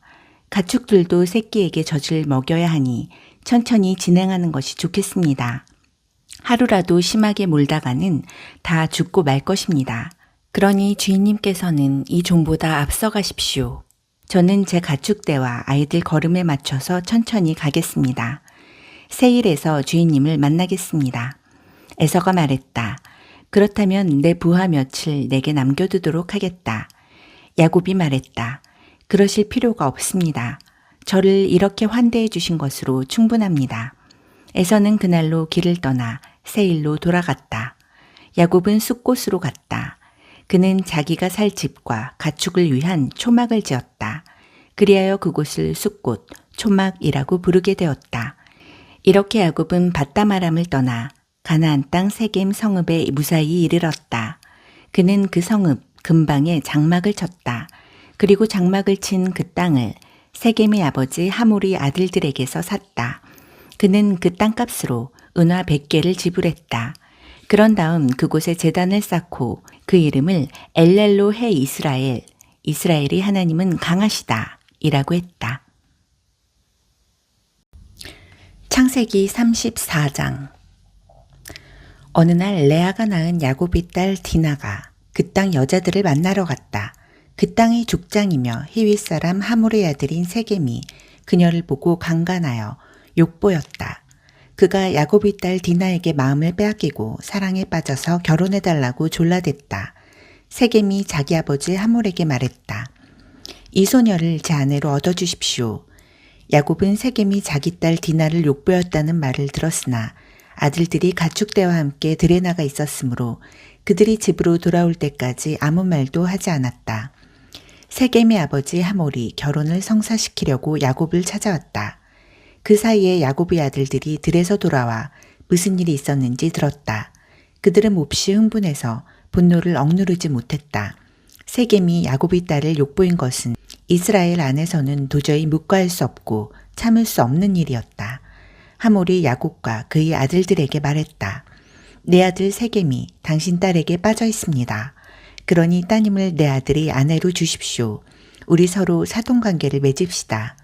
Speaker 1: 가축들도 새끼에게 젖을 먹여야 하니 천천히 진행하는 것이 좋겠습니다. 하루라도 심하게 몰다가는 다 죽고 말 것입니다. 그러니 주인님께서는 이 종보다 앞서 가십시오. 저는 제 가축대와 아이들 걸음에 맞춰서 천천히 가겠습니다. 세일에서 주인님을 만나겠습니다. 에서가 말했다. 그렇다면 내 부하 며칠 내게 남겨두도록 하겠다. 야곱이 말했다. 그러실 필요가 없습니다. 저를 이렇게 환대해 주신 것으로 충분합니다. 에서는 그날로 길을 떠나 세일로 돌아갔다. 야곱은 숫곳으로 갔다. 그는 자기가 살 집과 가축을 위한 초막을 지었다. 그리하여 그곳을 숫곳, 초막이라고 부르게 되었다. 이렇게 야곱은 밧다마람을 떠나 가나안 땅 세겜 성읍에 무사히 이르렀다. 그는 그 성읍 근방에 장막을 쳤다. 그리고 장막을 친 그 땅을 세겜의 아버지 하몰이 아들들에게서 샀다. 그는 그 땅값으로 은화 100개를 지불했다. 그런 다음 그곳에 제단을 쌓고 그 이름을 엘렐로 해 이스라엘, 이스라엘이 하나님은 강하시다 이라고 했다. 창세기 34장. 어느 날 레아가 낳은 야곱의 딸 디나가 그 땅 여자들을 만나러 갔다. 그 땅의 족장이며 히윗 사람 하몰의 아들인 세겜이 그녀를 보고 강간하여 욕보였다. 그가 야곱의 딸 디나에게 마음을 빼앗기고 사랑에 빠져서 결혼해달라고 졸라댔다. 세겜이 자기 아버지 하몰에게 말했다. 이 소녀를 제 아내로 얻어주십시오. 야곱은 세겜이 자기 딸 디나를 욕보였다는 말을 들었으나 아들들이 가축대와 함께 들에 나가 있었으므로 그들이 집으로 돌아올 때까지 아무 말도 하지 않았다. 세겜의 아버지 하몰이 결혼을 성사시키려고 야곱을 찾아왔다. 그 사이에 야곱의 아들들이 들에서 돌아와 무슨 일이 있었는지 들었다. 그들은 몹시 흥분해서 분노를 억누르지 못했다. 세겜이 야곱의 딸을 욕보인 것은 이스라엘 안에서는 도저히 묵과할 수 없고 참을 수 없는 일이었다. 하몰이 야곱과 그의 아들들에게 말했다. 내 아들 세겜이 당신 딸에게 빠져 있습니다. 그러니 따님을 내 아들이 아내로 주십시오. 우리 서로 사돈관계를 맺읍시다.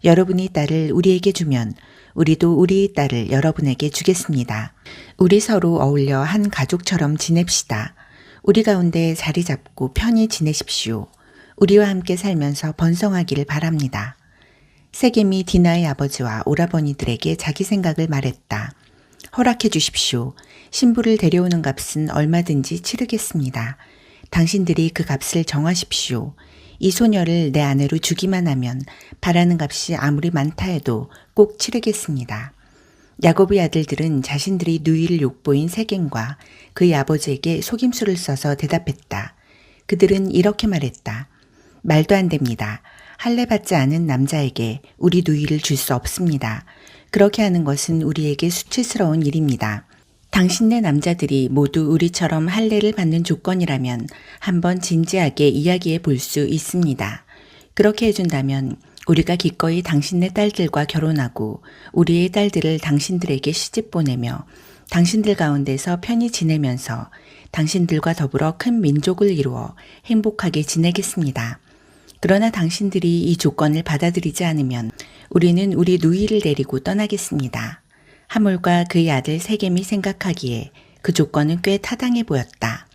Speaker 1: 여러분이 딸을 우리에게 주면 우리도 우리의 딸을 여러분에게 주겠습니다. 우리 서로 어울려 한 가족처럼 지냅시다. 우리 가운데 자리 잡고 편히 지내십시오. 우리와 함께 살면서 번성하기를 바랍니다. 세겜이 디나의 아버지와 오라버니들에게 자기 생각을 말했다. 허락해 주십시오. 신부를 데려오는 값은 얼마든지 치르겠습니다. 당신들이 그 값을 정하십시오. 이 소녀를 내 아내로 주기만 하면 바라는 값이 아무리 많다 해도 꼭 치르겠습니다. 야곱의 아들들은 자신들이 누이를 욕보인 세겜과 그의 아버지에게 속임수를 써서 대답했다. 그들은 이렇게 말했다. 말도 안 됩니다. 할례 받지 않은 남자에게 우리 누이를 줄 수 없습니다. 그렇게 하는 것은 우리에게 수치스러운 일입니다. 당신네 남자들이 모두 우리처럼 할례를 받는 조건이라면 한번 진지하게 이야기해 볼 수 있습니다. 그렇게 해준다면 우리가 기꺼이 당신네 딸들과 결혼하고 우리의 딸들을 당신들에게 시집 보내며 당신들 가운데서 편히 지내면서 당신들과 더불어 큰 민족을 이루어 행복하게 지내겠습니다. 그러나 당신들이 이 조건을 받아들이지 않으면 우리는 우리 누이를 데리고 떠나겠습니다. 하몰과 그의 아들 세겜이 생각하기에 그 조건은 꽤 타당해 보였다.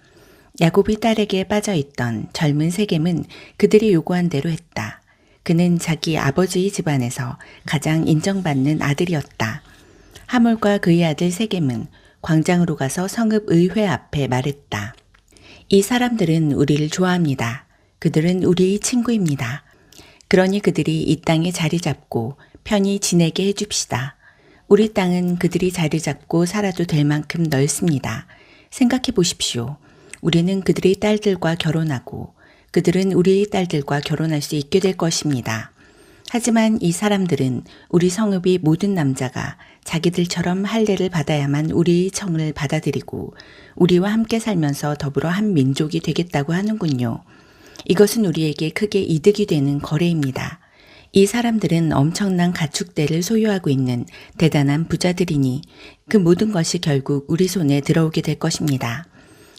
Speaker 1: 야곱의 딸에게 빠져있던 젊은 세겜은 그들이 요구한 대로 했다. 그는 자기 아버지의 집안에서 가장 인정받는 아들이었다. 하몰과 그의 아들 세겜은 광장으로 가서 성읍 의회 앞에 말했다. 이 사람들은 우리를 좋아합니다. 그들은 우리의 친구입니다. 그러니 그들이 이 땅에 자리 잡고 편히 지내게 해줍시다. 우리 땅은 그들이 자리 잡고 살아도 될 만큼 넓습니다. 생각해 보십시오. 우리는 그들의 딸들과 결혼하고 그들은 우리의 딸들과 결혼할 수 있게 될 것입니다. 하지만 이 사람들은 우리 성읍의 모든 남자가 자기들처럼 할례를 받아야만 우리의 청을 받아들이고 우리와 함께 살면서 더불어 한 민족이 되겠다고 하는군요. 이것은 우리에게 크게 이득이 되는 거래입니다. 이 사람들은 엄청난 가축대를 소유하고 있는 대단한 부자들이니 그 모든 것이 결국 우리 손에 들어오게 될 것입니다.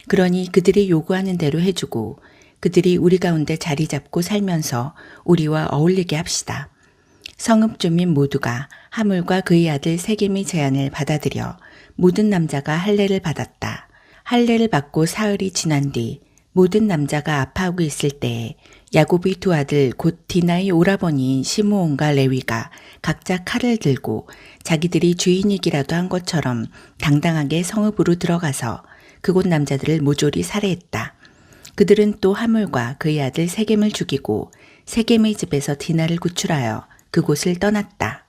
Speaker 1: 그러니 그들이 요구하는 대로 해주고 그들이 우리 가운데 자리 잡고 살면서 우리와 어울리게 합시다. 성읍 주민 모두가 하몰과 그의 아들 세겜의 제안을 받아들여 모든 남자가 할례를 받았다. 할례를 받고 사흘이 지난 뒤 모든 남자가 아파하고 있을 때에 야곱의 두 아들 곧 디나의 오라버니인 시므온과 레위가 각자 칼을 들고 자기들이 주인이기라도 한 것처럼 당당하게 성읍으로 들어가서 그곳 남자들을 모조리 살해했다. 그들은 또 하몰과 그의 아들 세겜을 죽이고 세겜의 집에서 디나를 구출하여 그곳을 떠났다.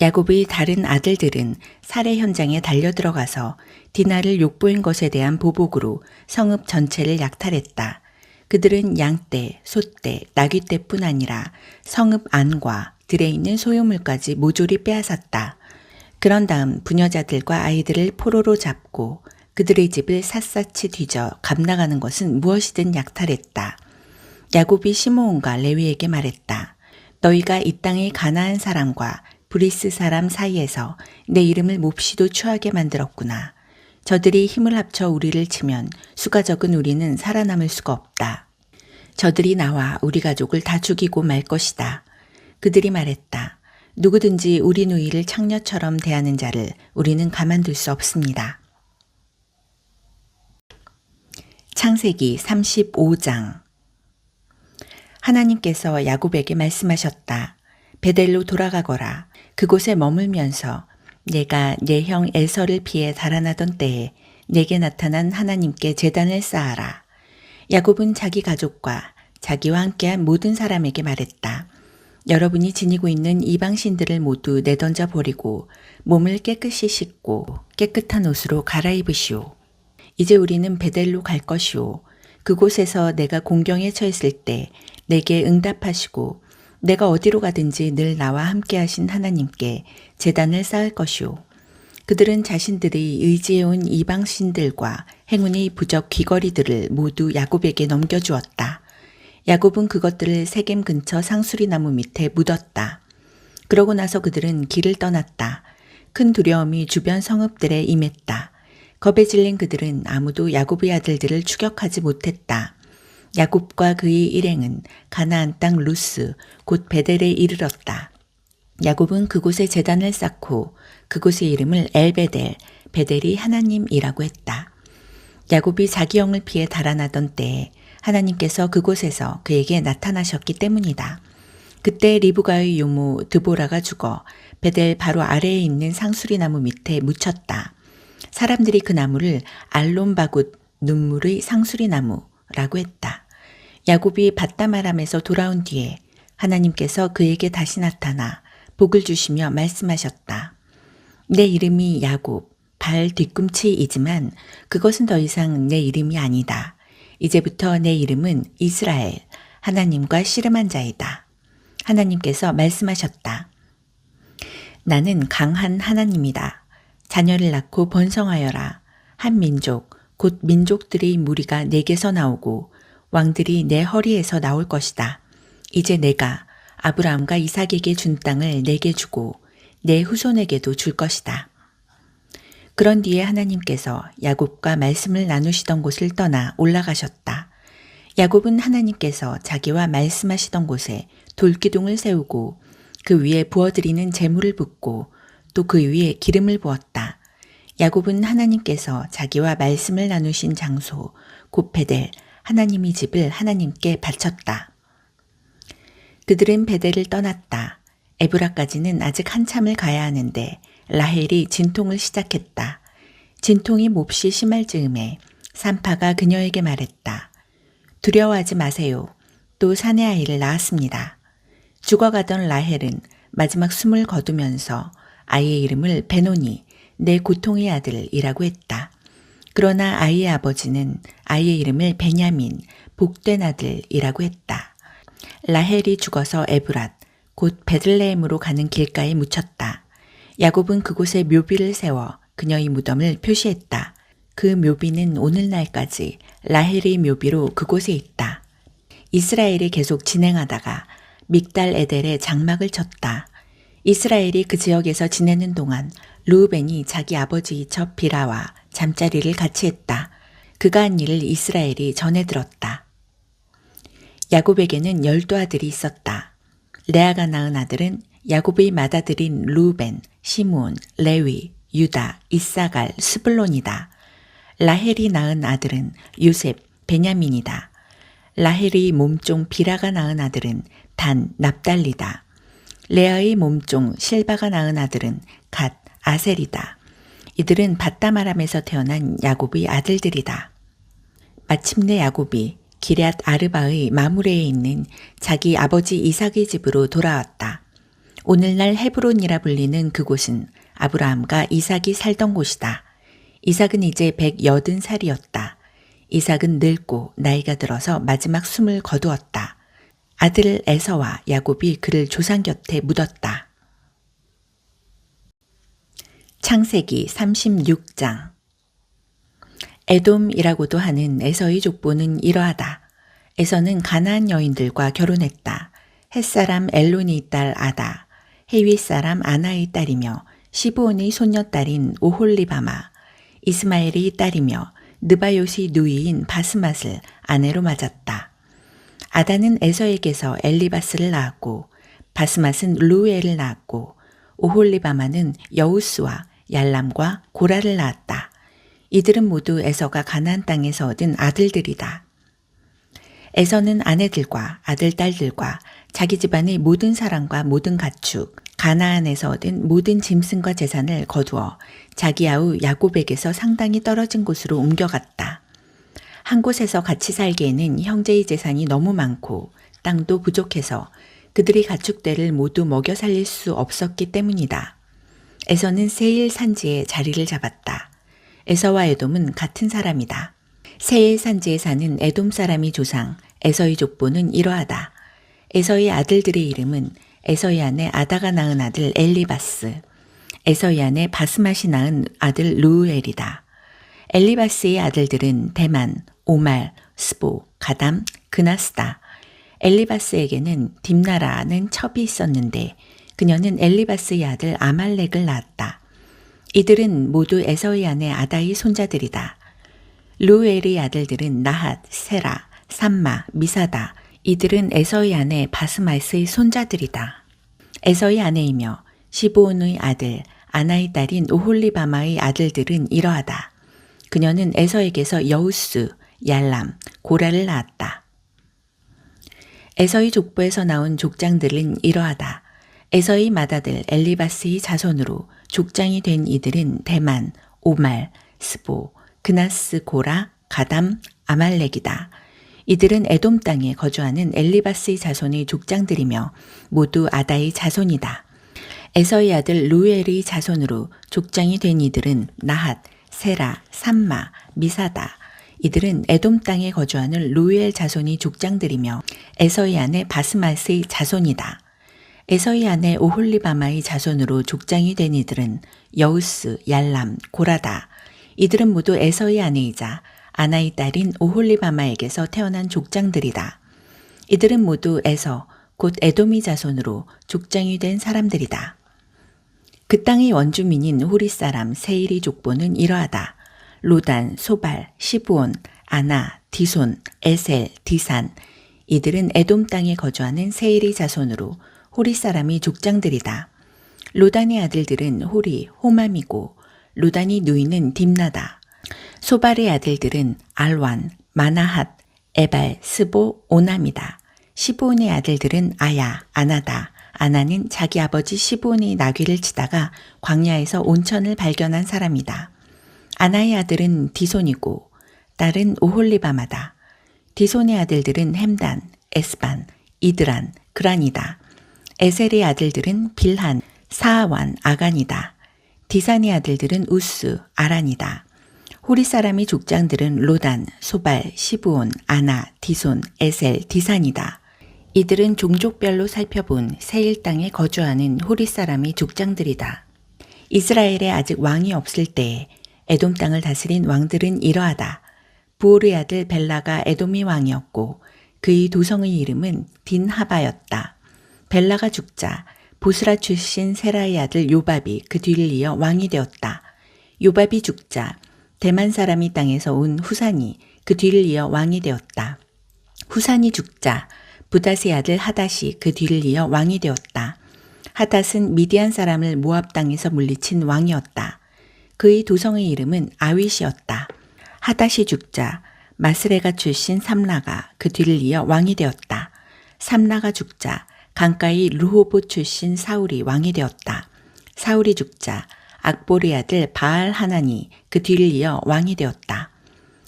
Speaker 1: 야곱의 다른 아들들은 살해 현장에 달려들어가서 디나를 욕보인 것에 대한 보복으로 성읍 전체를 약탈했다. 그들은 양떼, 소떼, 나귀떼뿐 아니라 성읍 안과 들에 있는 소유물까지 모조리 빼앗았다. 그런 다음 부녀자들과 아이들을 포로로 잡고 그들의 집을 샅샅이 뒤져 감나가는 것은 무엇이든 약탈했다. 야곱이 시므온과 레위에게 말했다. 너희가 이 땅의 가나안 사람과 브리스 사람 사이에서 내 이름을 몹시도 추하게 만들었구나. 저들이 힘을 합쳐 우리를 치면 수가 적은 우리는 살아남을 수가 없다. 저들이 나와 우리 가족을 다 죽이고 말 것이다. 그들이 말했다. 누구든지 우리 누이를 창녀처럼 대하는 자를 우리는 가만둘 수 없습니다. 창세기 35장. 하나님께서 야곱에게 말씀하셨다. 베델로 돌아가거라. 그곳에 머물면서 내가 내 형 에서를 피해 달아나던 때에 내게 나타난 하나님께 제단을 쌓아라. 야곱은 자기 가족과 자기와 함께한 모든 사람에게 말했다. 여러분이 지니고 있는 이방신들을 모두 내던져 버리고 몸을 깨끗이 씻고 깨끗한 옷으로 갈아입으시오. 이제 우리는 베델로 갈 것이오. 그곳에서 내가 공경에 처했을 때 내게 응답하시고 내가 어디로 가든지 늘 나와 함께 하신 하나님께 제단을 쌓을 것이오. 그들은 자신들이 의지해온 이방신들과 행운의 부적 귀걸이들을 모두 야곱에게 넘겨주었다. 야곱은 그것들을 세겜 근처 상수리나무 밑에 묻었다. 그러고 나서 그들은 길을 떠났다. 큰 두려움이 주변 성읍들에 임했다. 겁에 질린 그들은 아무도 야곱의 아들들을 추격하지 못했다. 야곱과 그의 일행은 가나안 땅 루스 곧 베델에 이르렀다. 야곱은 그곳에 제단을 쌓고 그곳의 이름을 엘베델, 베델이 하나님이라고 했다. 야곱이 자기 형을 피해 달아나던 때에 하나님께서 그곳에서 그에게 나타나셨기 때문이다. 그때 리브가의 요모 드보라가 죽어 베델 바로 아래에 있는 상수리나무 밑에 묻혔다. 사람들이 그 나무를 알론바굿 눈물의 상수리나무라고 했다. 야곱이 밧다마람에서 돌아온 뒤에 하나님께서 그에게 다시 나타나 복을 주시며 말씀하셨다. 내 이름이 야곱, 발 뒤꿈치이지만 그것은 더 이상 내 이름이 아니다. 이제부터 내 이름은 이스라엘, 하나님과 씨름한 자이다. 하나님께서 말씀하셨다. 나는 강한 하나님이다. 자녀를 낳고 번성하여라. 한 민족, 곧 민족들의 무리가 내게서 나오고 왕들이 내 허리에서 나올 것이다. 이제 내가 아브라함과 이삭에게 준 땅을 내게 주고 내 후손에게도 줄 것이다. 그런 뒤에 하나님께서 야곱과 말씀을 나누시던 곳을 떠나 올라가셨다. 야곱은 하나님께서 자기와 말씀하시던 곳에 돌기둥을 세우고 그 위에 부어드리는 제물을 붓고 또 그 위에 기름을 부었다. 야곱은 하나님께서 자기와 말씀을 나누신 장소 곧 베델 하나님의 집을 하나님께 바쳤다. 그들은 베델을 떠났다. 에브라까지는 아직 한참을 가야 하는데 라헬이 진통을 시작했다. 진통이 몹시 심할 즈음에 산파가 그녀에게 말했다. 두려워하지 마세요. 또 사내 아이를 낳았습니다. 죽어가던 라헬은 마지막 숨을 거두면서 아이의 이름을 베노니, 내 고통의 아들이라고 했다. 그러나 아이의 아버지는 아이의 이름을 베냐민, 복된 아들이라고 했다. 라헬이 죽어서 에브랏, 곧 베들레헴으로 가는 길가에 묻혔다. 야곱은 그곳에 묘비를 세워 그녀의 무덤을 표시했다. 그 묘비는 오늘날까지 라헬의 묘비로 그곳에 있다. 이스라엘이 계속 진행하다가 믹달 에델에 장막을 쳤다. 이스라엘이 그 지역에서 지내는 동안 르우벤이 자기 아버지의 첩 비라와 잠자리를 같이 했다. 그가 한 일을 이스라엘이 전해 들었다. 야곱에게는 12아들이 있었다. 레아가 낳은 아들은 야곱의 맏아들인 르우벤, 시므온, 레위, 유다, 이사갈, 스불론이다. 라헬이 낳은 아들은 요셉, 베냐민이다. 라헬의 몸종 비라가 낳은 아들은 단, 납달리다. 레아의 몸종 실바가 낳은 아들은 갓, 아셀이다. 이들은 밧다마람에서 태어난 야곱의 아들들이다. 마침내 야곱이 기럇 아르바의 마므레에 있는 자기 아버지 이삭의 집으로 돌아왔다. 오늘날 헤브론이라 불리는 그곳은 아브라함과 이삭이 살던 곳이다. 이삭은 이제 180살이었다. 이삭은 늙고 나이가 들어서 마지막 숨을 거두었다. 아들 에서와 야곱이 그를 조상 곁에 묻었다. 창세기 36장. 에돔이라고도 하는 에서의 족보는 이러하다. 에서는 가나안 여인들과 결혼했다. 햇사람 엘론의 딸 아다, 헤윗 사람 아나의 딸이며 시브온의 손녀딸인 오홀리바마, 이스마엘의 딸이며 느바요시 누이인 바스맛을 아내로 맞았다. 아다는 에서에게서 엘리바스를 낳았고 바스맛은 루엘을 낳았고 오홀리바마는 여우스와 얄람과 고라를 낳았다. 이들은 모두 에서가 가나안 땅에서 얻은 아들들이다. 에서는 아내들과 아들, 딸들과 자기 집안의 모든 사람과 모든 가축, 가나안에서 얻은 모든 짐승과 재산을 거두어 자기 아우 야곱에게서 상당히 떨어진 곳으로 옮겨갔다. 한 곳에서 같이 살기에는 형제의 재산이 너무 많고 땅도 부족해서 그들이 가축들을 모두 먹여 살릴 수 없었기 때문이다. 에서는 세일 산지에 자리를 잡았다. 에서와 에돔은 같은 사람이다. 세일 산지에 사는 에돔 사람이 조상 에서의 족보는 이러하다. 에서의 아들들의 이름은 에서의 아내 아다가 낳은 아들 엘리바스, 에서의 아내 바스맛이 낳은 아들 루엘이다. 엘리바스의 아들들은 대만, 오말, 스보, 가담, 그나스다. 엘리바스에게는 딥나라는 첩이 있었는데 그녀는 엘리바스의 아들 아말렉을 낳았다. 이들은 모두 에서의 아내 아다의 손자들이다. 루엘의 아들들은 나핫, 세라, 삼마, 미사다. 이들은 에서의 아내 바스맛의 손자들이다. 에서의 아내이며 시브온의 아들 아나의 딸인 오홀리바마의 아들들은 이러하다. 그녀는 에서에게서 여우스, 얄람, 고라를 낳았다. 에서의 족보에서 나온 족장들은 이러하다. 에서의 맏아들 엘리바스의 자손으로 족장이 된 이들은 대만, 오말, 스보, 그나스, 고라, 가담, 아말렉이다. 이들은 에돔 땅에 거주하는 엘리바스의 자손의 족장들이며 모두 아다의 자손이다. 에서의 아들 루엘의 자손으로 족장이 된 이들은 나핫, 세라, 삼마, 미사다. 이들은 에돔 땅에 거주하는 루엘 자손이 족장들이며 에서의 아내 바스맛의 자손이다. 에서의 아내 오홀리바마의 자손으로 족장이 된 이들은 여우스, 얄람, 고라다. 이들은 모두 에서의 아내이자 아나의 딸인 오홀리바마에게서 태어난 족장들이다. 이들은 모두 에서, 곧 에돔의 자손으로 족장이 된 사람들이다. 그 땅의 원주민인 호리 사람 세일의 족보는 이러하다. 로단, 소발, 시브온, 아나, 디손, 에셀, 디산. 이들은 에돔 땅에 거주하는 세일의 자손으로 호리 사람이 족장들이다. 로단의 아들들은 호리, 호맘이고 로단이 누이는 딥나다. 소발의 아들들은 알완, 마나핫, 에발, 스보, 오남이다. 시브온의 아들들은 아야, 아나다. 아나는 자기 아버지 시브온의 나귀를 치다가 광야에서 온천을 발견한 사람이다. 아나의 아들은 디손이고 딸은 오홀리바마다. 디손의 아들들은 햄단, 에스반, 이드란, 그란이다. 에셀의 아들들은 빌한, 사아완, 아간이다. 디산의 아들들은 우스, 아란이다. 호리 사람의 족장들은 로단, 소발, 시브온, 아나, 디손, 에셀, 디산이다. 이들은 종족별로 살펴본 세일 땅에 거주하는 호리 사람의 족장들이다. 이스라엘에 아직 왕이 없을 때에 에돔 땅을 다스린 왕들은 이러하다. 부올의 아들 벨라가 에돔의 왕이었고 그의 도성의 이름은 딘하바였다. 벨라가 죽자 보스라 출신 세라의 아들 요밥이 그 뒤를 이어 왕이 되었다. 요밥이 죽자 대만 사람이 땅에서 온 후산이 그 뒤를 이어 왕이 되었다. 후산이 죽자 부닷의 아들 하닷이 그 뒤를 이어 왕이 되었다. 하닷은 미디안 사람을 모압 땅에서 물리친 왕이었다. 그의 도성의 이름은 아윗이었다. 하닷이 죽자 마스레가 출신 삼라가 그 뒤를 이어 왕이 되었다. 삼라가 죽자 강가의 르호봇 출신 사울이 왕이 되었다. 사울이 죽자 악보르의 아들 바알 하나니 그 뒤를 이어 왕이 되었다.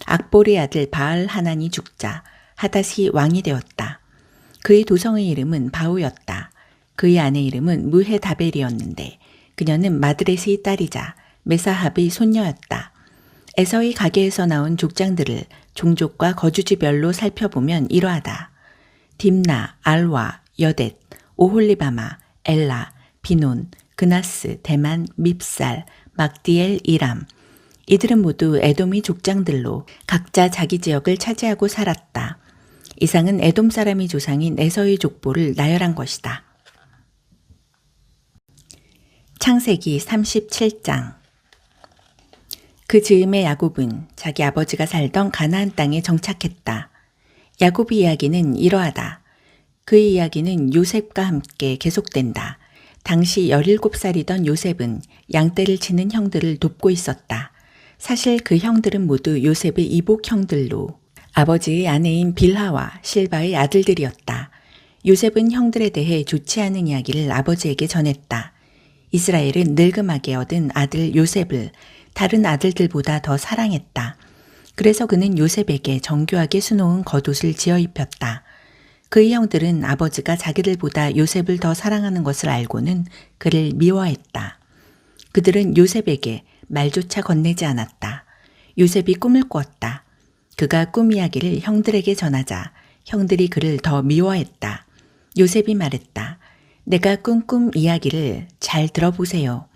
Speaker 1: 악볼의 아들 바알 하난이 죽자 하닷이 왕이 되었다. 그의 도성의 이름은 바우였다. 그의 아내 이름은 무헤다벨이었는데 그녀는 마드렛의 딸이자 메사합의 손녀였다. 에서의 가게에서 나온 족장들을 종족과 거주지별로 살펴보면 이러하다. 딥나, 알와, 여댓, 오홀리바마, 엘라, 비논, 그나스, 대만, 밉살, 막디엘, 이람. 이들은 모두 에돔의 족장들로 각자 자기 지역을 차지하고 살았다. 이상은 에돔 사람의 조상인 에서의 족보를 나열한 것이다. 창세기 37장. 그 즈음에 야곱은 자기 아버지가 살던 가나안 땅에 정착했다. 야곱의 이야기는 이러하다. 그의 이야기는 요셉과 함께 계속된다. 당시 17살이던 요셉은 양떼를 치는 형들을 돕고 있었다. 사실 그 형들은 모두 요셉의 이복 형들로 아버지의 아내인 빌하와 실바의 아들들이었다. 요셉은 형들에 대해 좋지 않은 이야기를 아버지에게 전했다. 이스라엘은 늙음하게 얻은 아들 요셉을 다른 아들들보다 더 사랑했다. 그래서 그는 요셉에게 정교하게 수놓은 겉옷을 지어 입혔다. 그의 형들은 아버지가 자기들보다 요셉을 더 사랑하는 것을 알고는 그를 미워했다. 그들은 요셉에게 말조차 건네지 않았다. 요셉이 꿈을 꾸었다. 그가 꿈 이야기를 형들에게 전하자 형들이 그를 더 미워했다. 요셉이 말했다. 내가 꾼 꿈 이야기를 잘 들어보세요.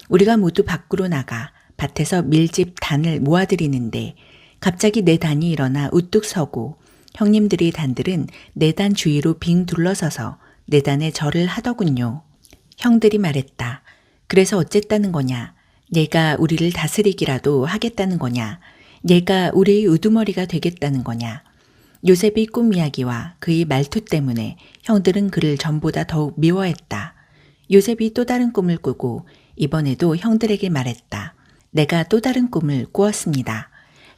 Speaker 1: 우리가 모두 밖으로 나가 밭에서 밀집 단을 모아들이는데 갑자기 내 단이 일어나 우뚝 서고 형님들의 단들은 내 단 주위로 빙 둘러서서 내 단에 절을 하더군요. 형들이 말했다. 그래서 어쨌다는 거냐? 내가 우리를 다스리기라도 하겠다는 거냐? 내가 우리의 우두머리가 되겠다는 거냐? 요셉의 꿈 이야기와 그의 말투 때문에 형들은 그를 전보다 더욱 미워했다. 요셉이 또 다른 꿈을 꾸고 이번에도 형들에게 말했다. 내가 또 다른 꿈을 꾸었습니다.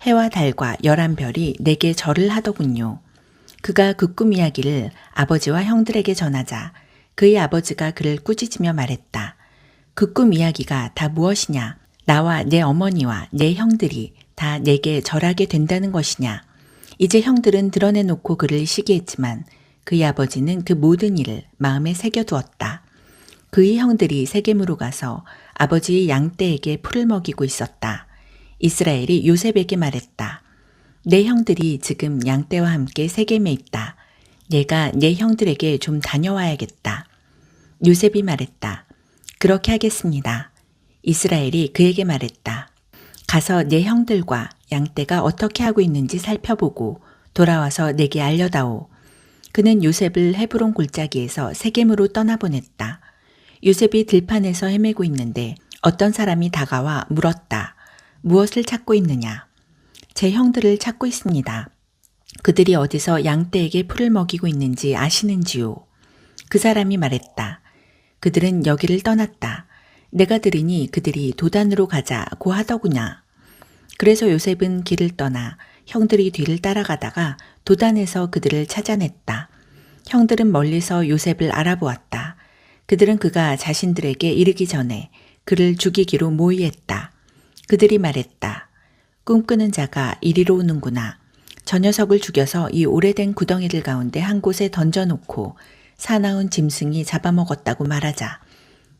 Speaker 1: 해와 달과 11별이 내게 절을 하더군요. 그가 그 꿈 이야기를 아버지와 형들에게 전하자 그의 아버지가 그를 꾸짖으며 말했다. 그 꿈 이야기가 다 무엇이냐? 나와 내 어머니와 내 형들이 다 내게 절하게 된다는 것이냐? 이제 형들은 드러내놓고 그를 시기했지만 그의 아버지는 그 모든 일을 마음에 새겨두었다. 그의 형들이 세겜으로 가서 아버지의 양떼에게 풀을 먹이고 있었다. 이스라엘이 요셉에게 말했다. 내 형들이 지금 양떼와 함께 세겜에 있다. 내가 내 형들에게 좀 다녀와야겠다. 요셉이 말했다. 그렇게 하겠습니다. 이스라엘이 그에게 말했다. 가서 내 형들과 양떼가 어떻게 하고 있는지 살펴보고 돌아와서 내게 알려다오. 그는 요셉을 헤브론 골짜기에서 세겜으로 떠나보냈다. 요셉이 들판에서 헤매고 있는데 어떤 사람이 다가와 물었다. 무엇을 찾고 있느냐? 제 형들을 찾고 있습니다. 그들이 어디서 양떼에게 풀을 먹이고 있는지 아시는지요? 그 사람이 말했다. 그들은 여기를 떠났다. 내가 들으니 그들이 도단으로 가자고 하더구나. 그래서 요셉은 길을 떠나 형들이 뒤를 따라가다가 도단에서 그들을 찾아냈다. 형들은 멀리서 요셉을 알아보았다. 그들은 그가 자신들에게 이르기 전에 그를 죽이기로 모의했다. 그들이 말했다. 꿈꾸는 자가 이리로 오는구나. 저 녀석을 죽여서 이 오래된 구덩이들 가운데 한 곳에 던져놓고 사나운 짐승이 잡아먹었다고 말하자.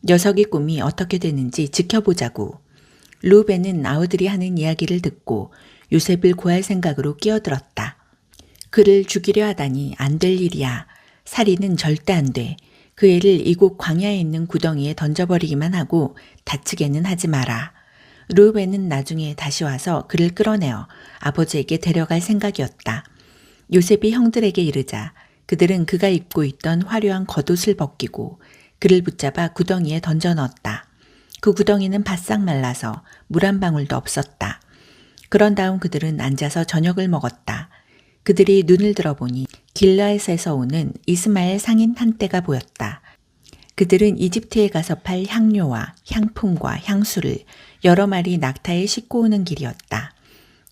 Speaker 1: 녀석의 꿈이 어떻게 되는지 지켜보자고. 루벤은 아우들이 하는 이야기를 듣고 요셉을 구할 생각으로 끼어들었다. 그를 죽이려 하다니 안 될 일이야. 살인은 절대 안 돼. 그 애를 이곳 광야에 있는 구덩이에 던져버리기만 하고 다치게는 하지 마라. 루벤은 나중에 다시 와서 그를 끌어내어 아버지에게 데려갈 생각이었다. 요셉이 형들에게 이르자 그들은 그가 입고 있던 화려한 겉옷을 벗기고 그를 붙잡아 구덩이에 던져 넣었다. 그 구덩이는 바싹 말라서 물 한 방울도 없었다. 그런 다음 그들은 앉아서 저녁을 먹었다. 그들이 눈을 들어보니 길라앗에서 오는 이스마엘 상인 한 떼가 보였다. 그들은 이집트에 가서 팔 향료와 향품과 향수를 여러 마리 낙타에 싣고 오는 길이었다.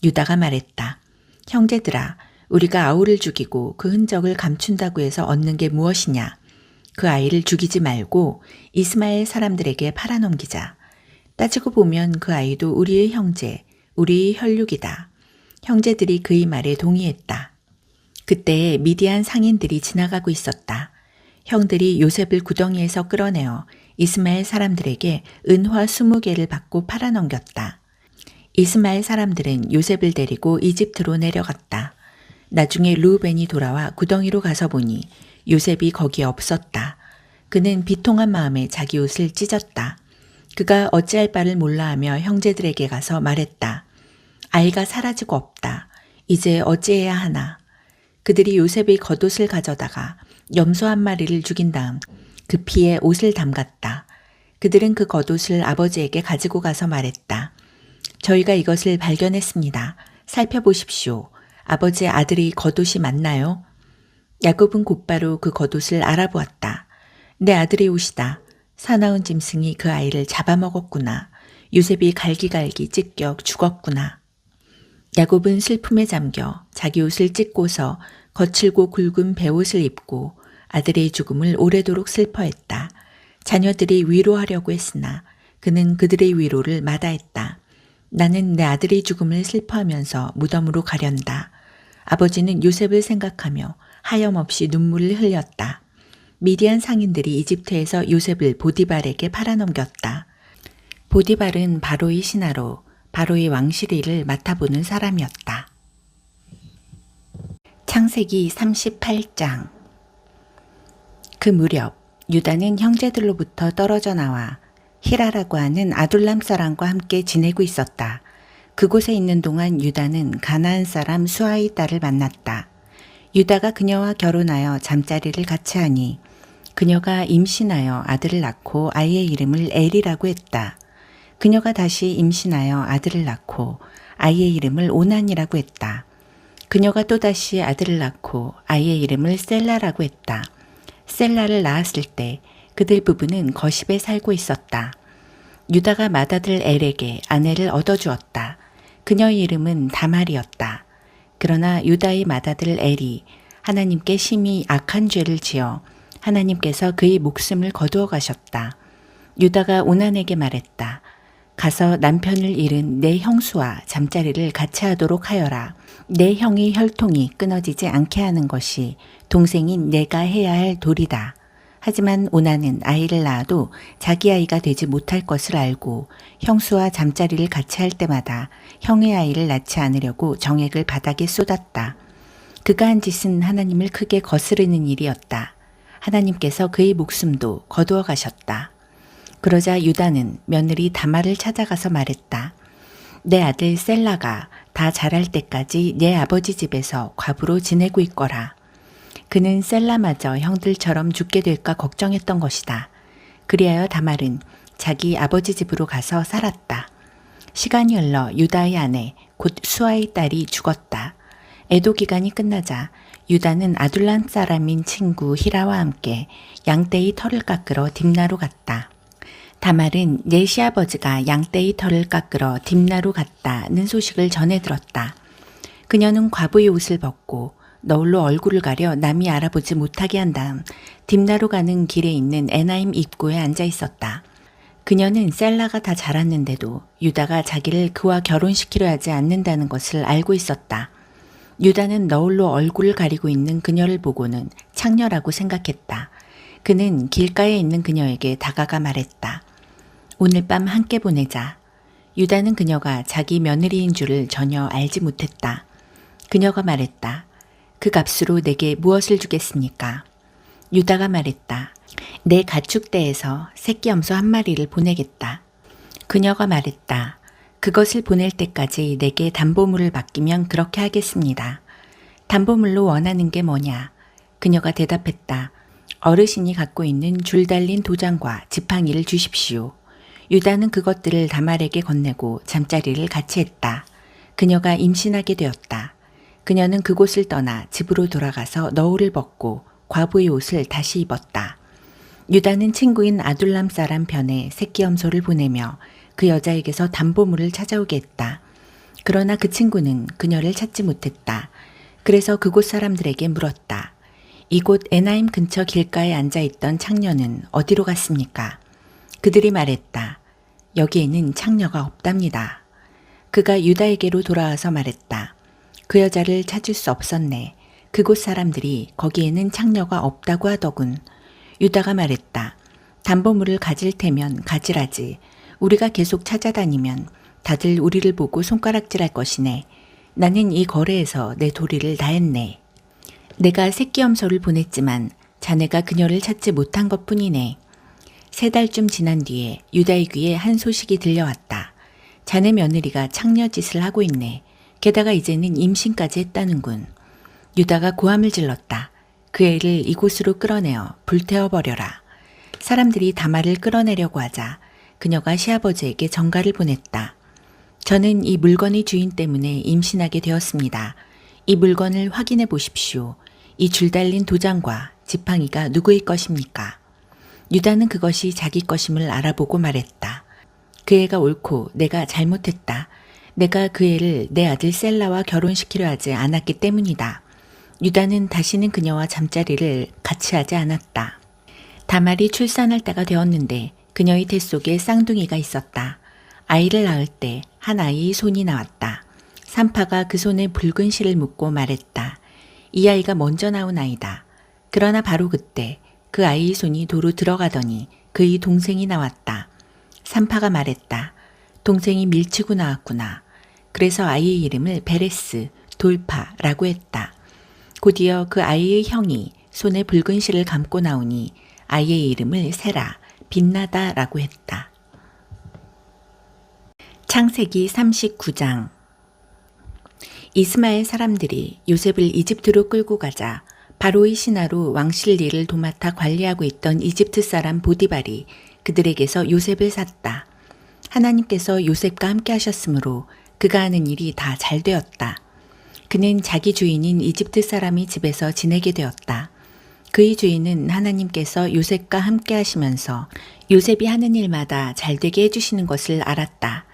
Speaker 1: 유다가 말했다. 형제들아, 우리가 아우를 죽이고 그 흔적을 감춘다고 해서 얻는 게 무엇이냐? 그 아이를 죽이지 말고 이스마엘 사람들에게 팔아넘기자. 따지고 보면 그 아이도 우리의 형제, 우리의 혈육이다. 형제들이 그의 말에 동의했다. 그때 미디안 상인들이 지나가고 있었다. 형들이 요셉을 구덩이에서 끌어내어 이스마엘 사람들에게 은화 20개를 받고 팔아넘겼다. 이스마엘 사람들은 요셉을 데리고 이집트로 내려갔다. 나중에 루벤이 돌아와 구덩이로 가서 보니 요셉이 거기에 없었다. 그는 비통한 마음에 자기 옷을 찢었다. 그가 어찌할 바를 몰라하며 형제들에게 가서 말했다. 아이가 사라지고 없다. 이제 어찌해야 하나. 그들이 요셉의 겉옷을 가져다가 염소 한 마리를 죽인 다음 그 피에 옷을 담갔다. 그들은 그 겉옷을 아버지에게 가지고 가서 말했다. 저희가 이것을 발견했습니다. 살펴보십시오. 아버지의 아들의 겉옷이 맞나요? 야곱은 곧바로 그 겉옷을 알아보았다. 내 아들의 옷이다. 사나운 짐승이 그 아이를 잡아먹었구나. 요셉이 갈기갈기 찢겨 죽었구나. 야곱은 슬픔에 잠겨 자기 옷을 찢고서 거칠고 굵은 베옷을 입고 아들의 죽음을 오래도록 슬퍼했다. 자녀들이 위로하려고 했으나 그는 그들의 위로를 마다했다. 나는 내 아들의 죽음을 슬퍼하면서 무덤으로 가련다. 아버지는 요셉을 생각하며 하염없이 눈물을 흘렸다. 미디안 상인들이 이집트에서 요셉을 보디발에게 팔아넘겼다. 보디발은 바로의 신하로 바로의 왕실일을 맡아보는 사람이었다. 창세기 38장. 그 무렵 유다는 형제들로부터 떨어져 나와 히라라고 하는 아둘람 사람과 함께 지내고 있었다. 그곳에 있는 동안 유다는 가나안 사람 수아의 딸을 만났다. 유다가 그녀와 결혼하여 잠자리를 같이 하니 그녀가 임신하여 아들을 낳고 아이의 이름을 엘이라고 했다. 그녀가 다시 임신하여 아들을 낳고 아이의 이름을 오난이라고 했다. 그녀가 또다시 아들을 낳고 아이의 이름을 셀라라고 했다. 셀라를 낳았을 때 그들 부부는 거십에 살고 있었다. 유다가 맏아들 엘에게 아내를 얻어주었다. 그녀의 이름은 다말이었다. 그러나 유다의 맏아들 엘이 하나님께 심히 악한 죄를 지어 하나님께서 그의 목숨을 거두어 가셨다. 유다가 오난에게 말했다. 가서 남편을 잃은 내 형수와 잠자리를 같이 하도록 하여라. 내 형의 혈통이 끊어지지 않게 하는 것이 동생인 내가 해야 할 도리다. 하지만 오난은 아이를 낳아도 자기 아이가 되지 못할 것을 알고 형수와 잠자리를 같이 할 때마다 형의 아이를 낳지 않으려고 정액을 바닥에 쏟았다. 그가 한 짓은 하나님을 크게 거스르는 일이었다. 하나님께서 그의 목숨도 거두어 가셨다. 그러자 유다는 며느리 다말을 찾아가서 말했다. 내 아들 셀라가 다 자랄 때까지 내 아버지 집에서 과부로 지내고 있거라. 그는 셀라마저 형들처럼 죽게 될까 걱정했던 것이다. 그리하여 다말은 자기 아버지 집으로 가서 살았다. 시간이 흘러 유다의 아내 곧 수아의 딸이 죽었다. 애도 기간이 끝나자 유다는 아둘람 사람인 친구 히라와 함께 양떼의 털을 깎으러 딥나로 갔다. 다말은 내 시아버지가 양떼의 털을 깎으러 딥나로 갔다는 소식을 전해 들었다. 그녀는 과부의 옷을 벗고 너울로 얼굴을 가려 남이 알아보지 못하게 한 다음 딥나로 가는 길에 있는 에나임 입구에 앉아 있었다. 그녀는 셀라가 다 자랐는데도 유다가 자기를 그와 결혼시키려 하지 않는다는 것을 알고 있었다. 유다는 너울로 얼굴을 가리고 있는 그녀를 보고는 창녀라고 생각했다. 그는 길가에 있는 그녀에게 다가가 말했다. 오늘 밤 함께 보내자. 유다는 그녀가 자기 며느리인 줄을 전혀 알지 못했다. 그녀가 말했다. 그 값으로 내게 무엇을 주겠습니까? 유다가 말했다. 내 가축대에서 새끼 염소 한 마리를 보내겠다. 그녀가 말했다. 그것을 보낼 때까지 내게 담보물을 맡기면 그렇게 하겠습니다. 담보물로 원하는 게 뭐냐? 그녀가 대답했다. 어르신이 갖고 있는 줄 달린 도장과 지팡이를 주십시오. 유다는 그것들을 다말에게 건네고 잠자리를 같이 했다. 그녀가 임신하게 되었다. 그녀는 그곳을 떠나 집으로 돌아가서 너울을 벗고 과부의 옷을 다시 입었다. 유다는 친구인 아둘람 사람 편에 새끼 염소를 보내며 그 여자에게서 담보물을 찾아오게 했다. 그러나 그 친구는 그녀를 찾지 못했다. 그래서 그곳 사람들에게 물었다. 이곳 에나임 근처 길가에 앉아있던 창녀는 어디로 갔습니까? 그들이 말했다. 여기에는 창녀가 없답니다. 그가 유다에게로 돌아와서 말했다. 그 여자를 찾을 수 없었네. 그곳 사람들이 거기에는 창녀가 없다고 하더군. 유다가 말했다. 담보물을 가질 테면 가지라지. 우리가 계속 찾아다니면 다들 우리를 보고 손가락질할 것이네. 나는 이 거래에서 내 도리를 다했네. 내가 새끼염소를 보냈지만 자네가 그녀를 찾지 못한 것뿐이네. 3달쯤 지난 뒤에 유다의 귀에 한 소식이 들려왔다. 자네 며느리가 창녀짓을 하고 있네. 게다가 이제는 임신까지 했다는군. 유다가 고함을 질렀다. 그 애를 이곳으로 끌어내어 불태워버려라. 사람들이 다말을 끌어내려고 하자 그녀가 시아버지에게 전가를 보냈다. 저는 이 물건의 주인 때문에 임신하게 되었습니다. 이 물건을 확인해 보십시오. 이 줄 달린 도장과 지팡이가 누구의 것입니까? 유다는 그것이 자기 것임을 알아보고 말했다. 그 애가 옳고 내가 잘못했다. 내가 그 애를 내 아들 셀라와 결혼시키려 하지 않았기 때문이다. 유다는 다시는 그녀와 잠자리를 같이 하지 않았다. 다말이 출산할 때가 되었는데 그녀의 뱃 속에 쌍둥이가 있었다. 아이를 낳을 때 한 아이의 손이 나왔다. 산파가 그 손에 붉은 실을 묶고 말했다. 이 아이가 먼저 나온 아이다. 그러나 바로 그때 그 아이의 손이 도로 들어가더니 그의 동생이 나왔다. 산파가 말했다. 동생이 밀치고 나왔구나. 그래서 아이의 이름을 베레스, 돌파라고 했다. 곧이어 그 아이의 형이 손에 붉은 실을 감고 나오니 아이의 이름을 세라, 빛나다라고 했다. 창세기 39장. 이스마엘 사람들이 요셉을 이집트로 끌고 가자 바로의 신하로 왕실 일을 도맡아 관리하고 있던 이집트 사람 보디발이 그들에게서 요셉을 샀다. 하나님께서 요셉과 함께 하셨으므로 그가 하는 일이 다 잘 되었다. 그는 자기 주인인 이집트 사람이 집에서 지내게 되었다. 그의 주인은 하나님께서 요셉과 함께 하시면서 요셉이 하는 일마다 잘 되게 해주시는 것을 알았다.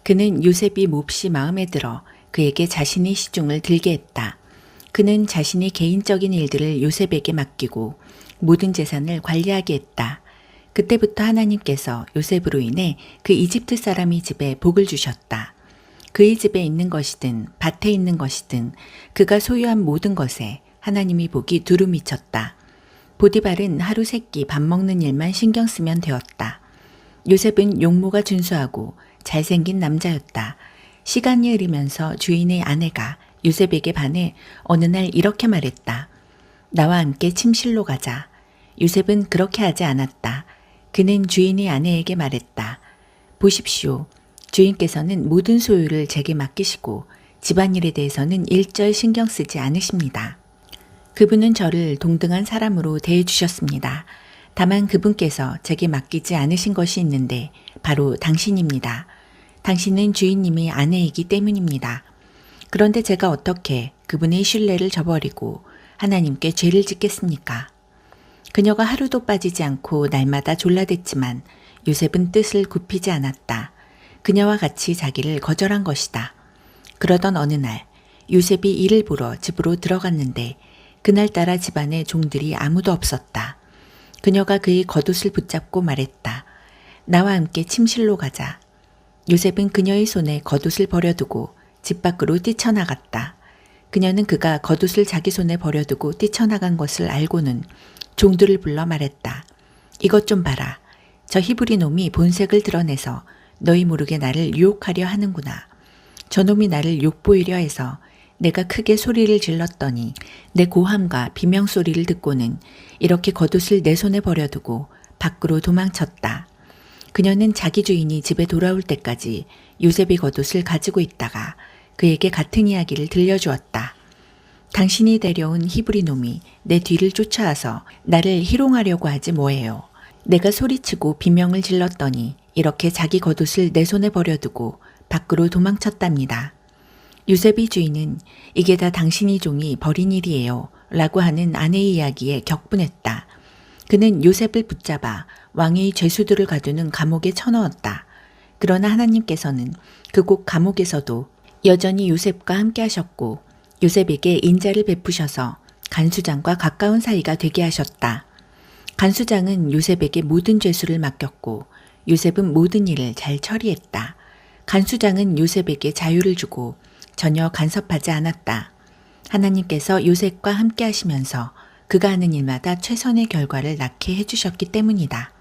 Speaker 1: 그는 요셉이 몹시 마음에 들어 그에게 자신의 시중을 들게 했다. 그는 자신의 개인적인 일들을 요셉에게 맡기고 모든 재산을 관리하게 했다. 그때부터 하나님께서 요셉으로 인해 그 이집트 사람의 집에 복을 주셨다. 그의 집에 있는 것이든 밭에 있는 것이든 그가 소유한 모든 것에 하나님의 복이 두루 미쳤다. 보디발은 하루 세끼 밥 먹는 일만 신경 쓰면 되었다. 요셉은 용모가 준수하고 잘생긴 남자였다. 시간이 흐르면서 주인의 아내가 요셉에게 반해 어느 날 이렇게 말했다. 나와 함께 침실로 가자. 요셉은 그렇게 하지 않았다. 그는 주인의 아내에게 말했다. 보십시오. 주인께서는 모든 소유를 제게 맡기시고 집안일에 대해서는 일절 신경 쓰지 않으십니다. 그분은 저를 동등한 사람으로 대해주셨습니다. 다만 그분께서 제게 맡기지 않으신 것이 있는데 바로 당신입니다. 당신은 주인님의 아내이기 때문입니다. 그런데 제가 어떻게 그분의 신뢰를 저버리고 하나님께 죄를 짓겠습니까? 그녀가 하루도 빠지지 않고 날마다 졸라댔지만 요셉은 뜻을 굽히지 않았다. 그녀와 같이 자기를 거절한 것이다. 그러던 어느 날 요셉이 일을 보러 집으로 들어갔는데 그날따라 집안에 종들이 아무도 없었다. 그녀가 그의 겉옷을 붙잡고 말했다. 나와 함께 침실로 가자. 요셉은 그녀의 손에 겉옷을 버려두고 집 밖으로 뛰쳐나갔다. 그녀는 그가 겉옷을 자기 손에 버려두고 뛰쳐나간 것을 알고는 종들을 불러 말했다. 이것 좀 봐라. 저 히브리 놈이 본색을 드러내서 너희 모르게 나를 유혹하려 하는구나. 저놈이 나를 욕보이려 해서 내가 크게 소리를 질렀더니 내 고함과 비명소리를 듣고는 이렇게 겉옷을 내 손에 버려두고 밖으로 도망쳤다. 그녀는 자기 주인이 집에 돌아올 때까지 요셉의 겉옷을 가지고 있다가 그에게 같은 이야기를 들려주었다. 당신이 데려온 히브리 놈이 내 뒤를 쫓아와서 나를 희롱하려고 하지 뭐예요. 내가 소리치고 비명을 질렀더니 이렇게 자기 겉옷을 내 손에 버려두고 밖으로 도망쳤답니다. 요셉의 주인은 이게 다 당신이 종이 벌인 일이에요 라고 하는 아내의 이야기에 격분했다. 그는 요셉을 붙잡아 왕의 죄수들을 가두는 감옥에 쳐넣었다. 그러나 하나님께서는 그곳 감옥에서도 여전히 요셉과 함께 하셨고 요셉에게 인자를 베푸셔서 간수장과 가까운 사이가 되게 하셨다. 간수장은 요셉에게 모든 죄수를 맡겼고 요셉은 모든 일을 잘 처리했다. 간수장은 요셉에게 자유를 주고 전혀 간섭하지 않았다. 하나님께서 요셉과 함께 하시면서 그가 하는 일마다 최선의 결과를 낳게 해주셨기 때문이다.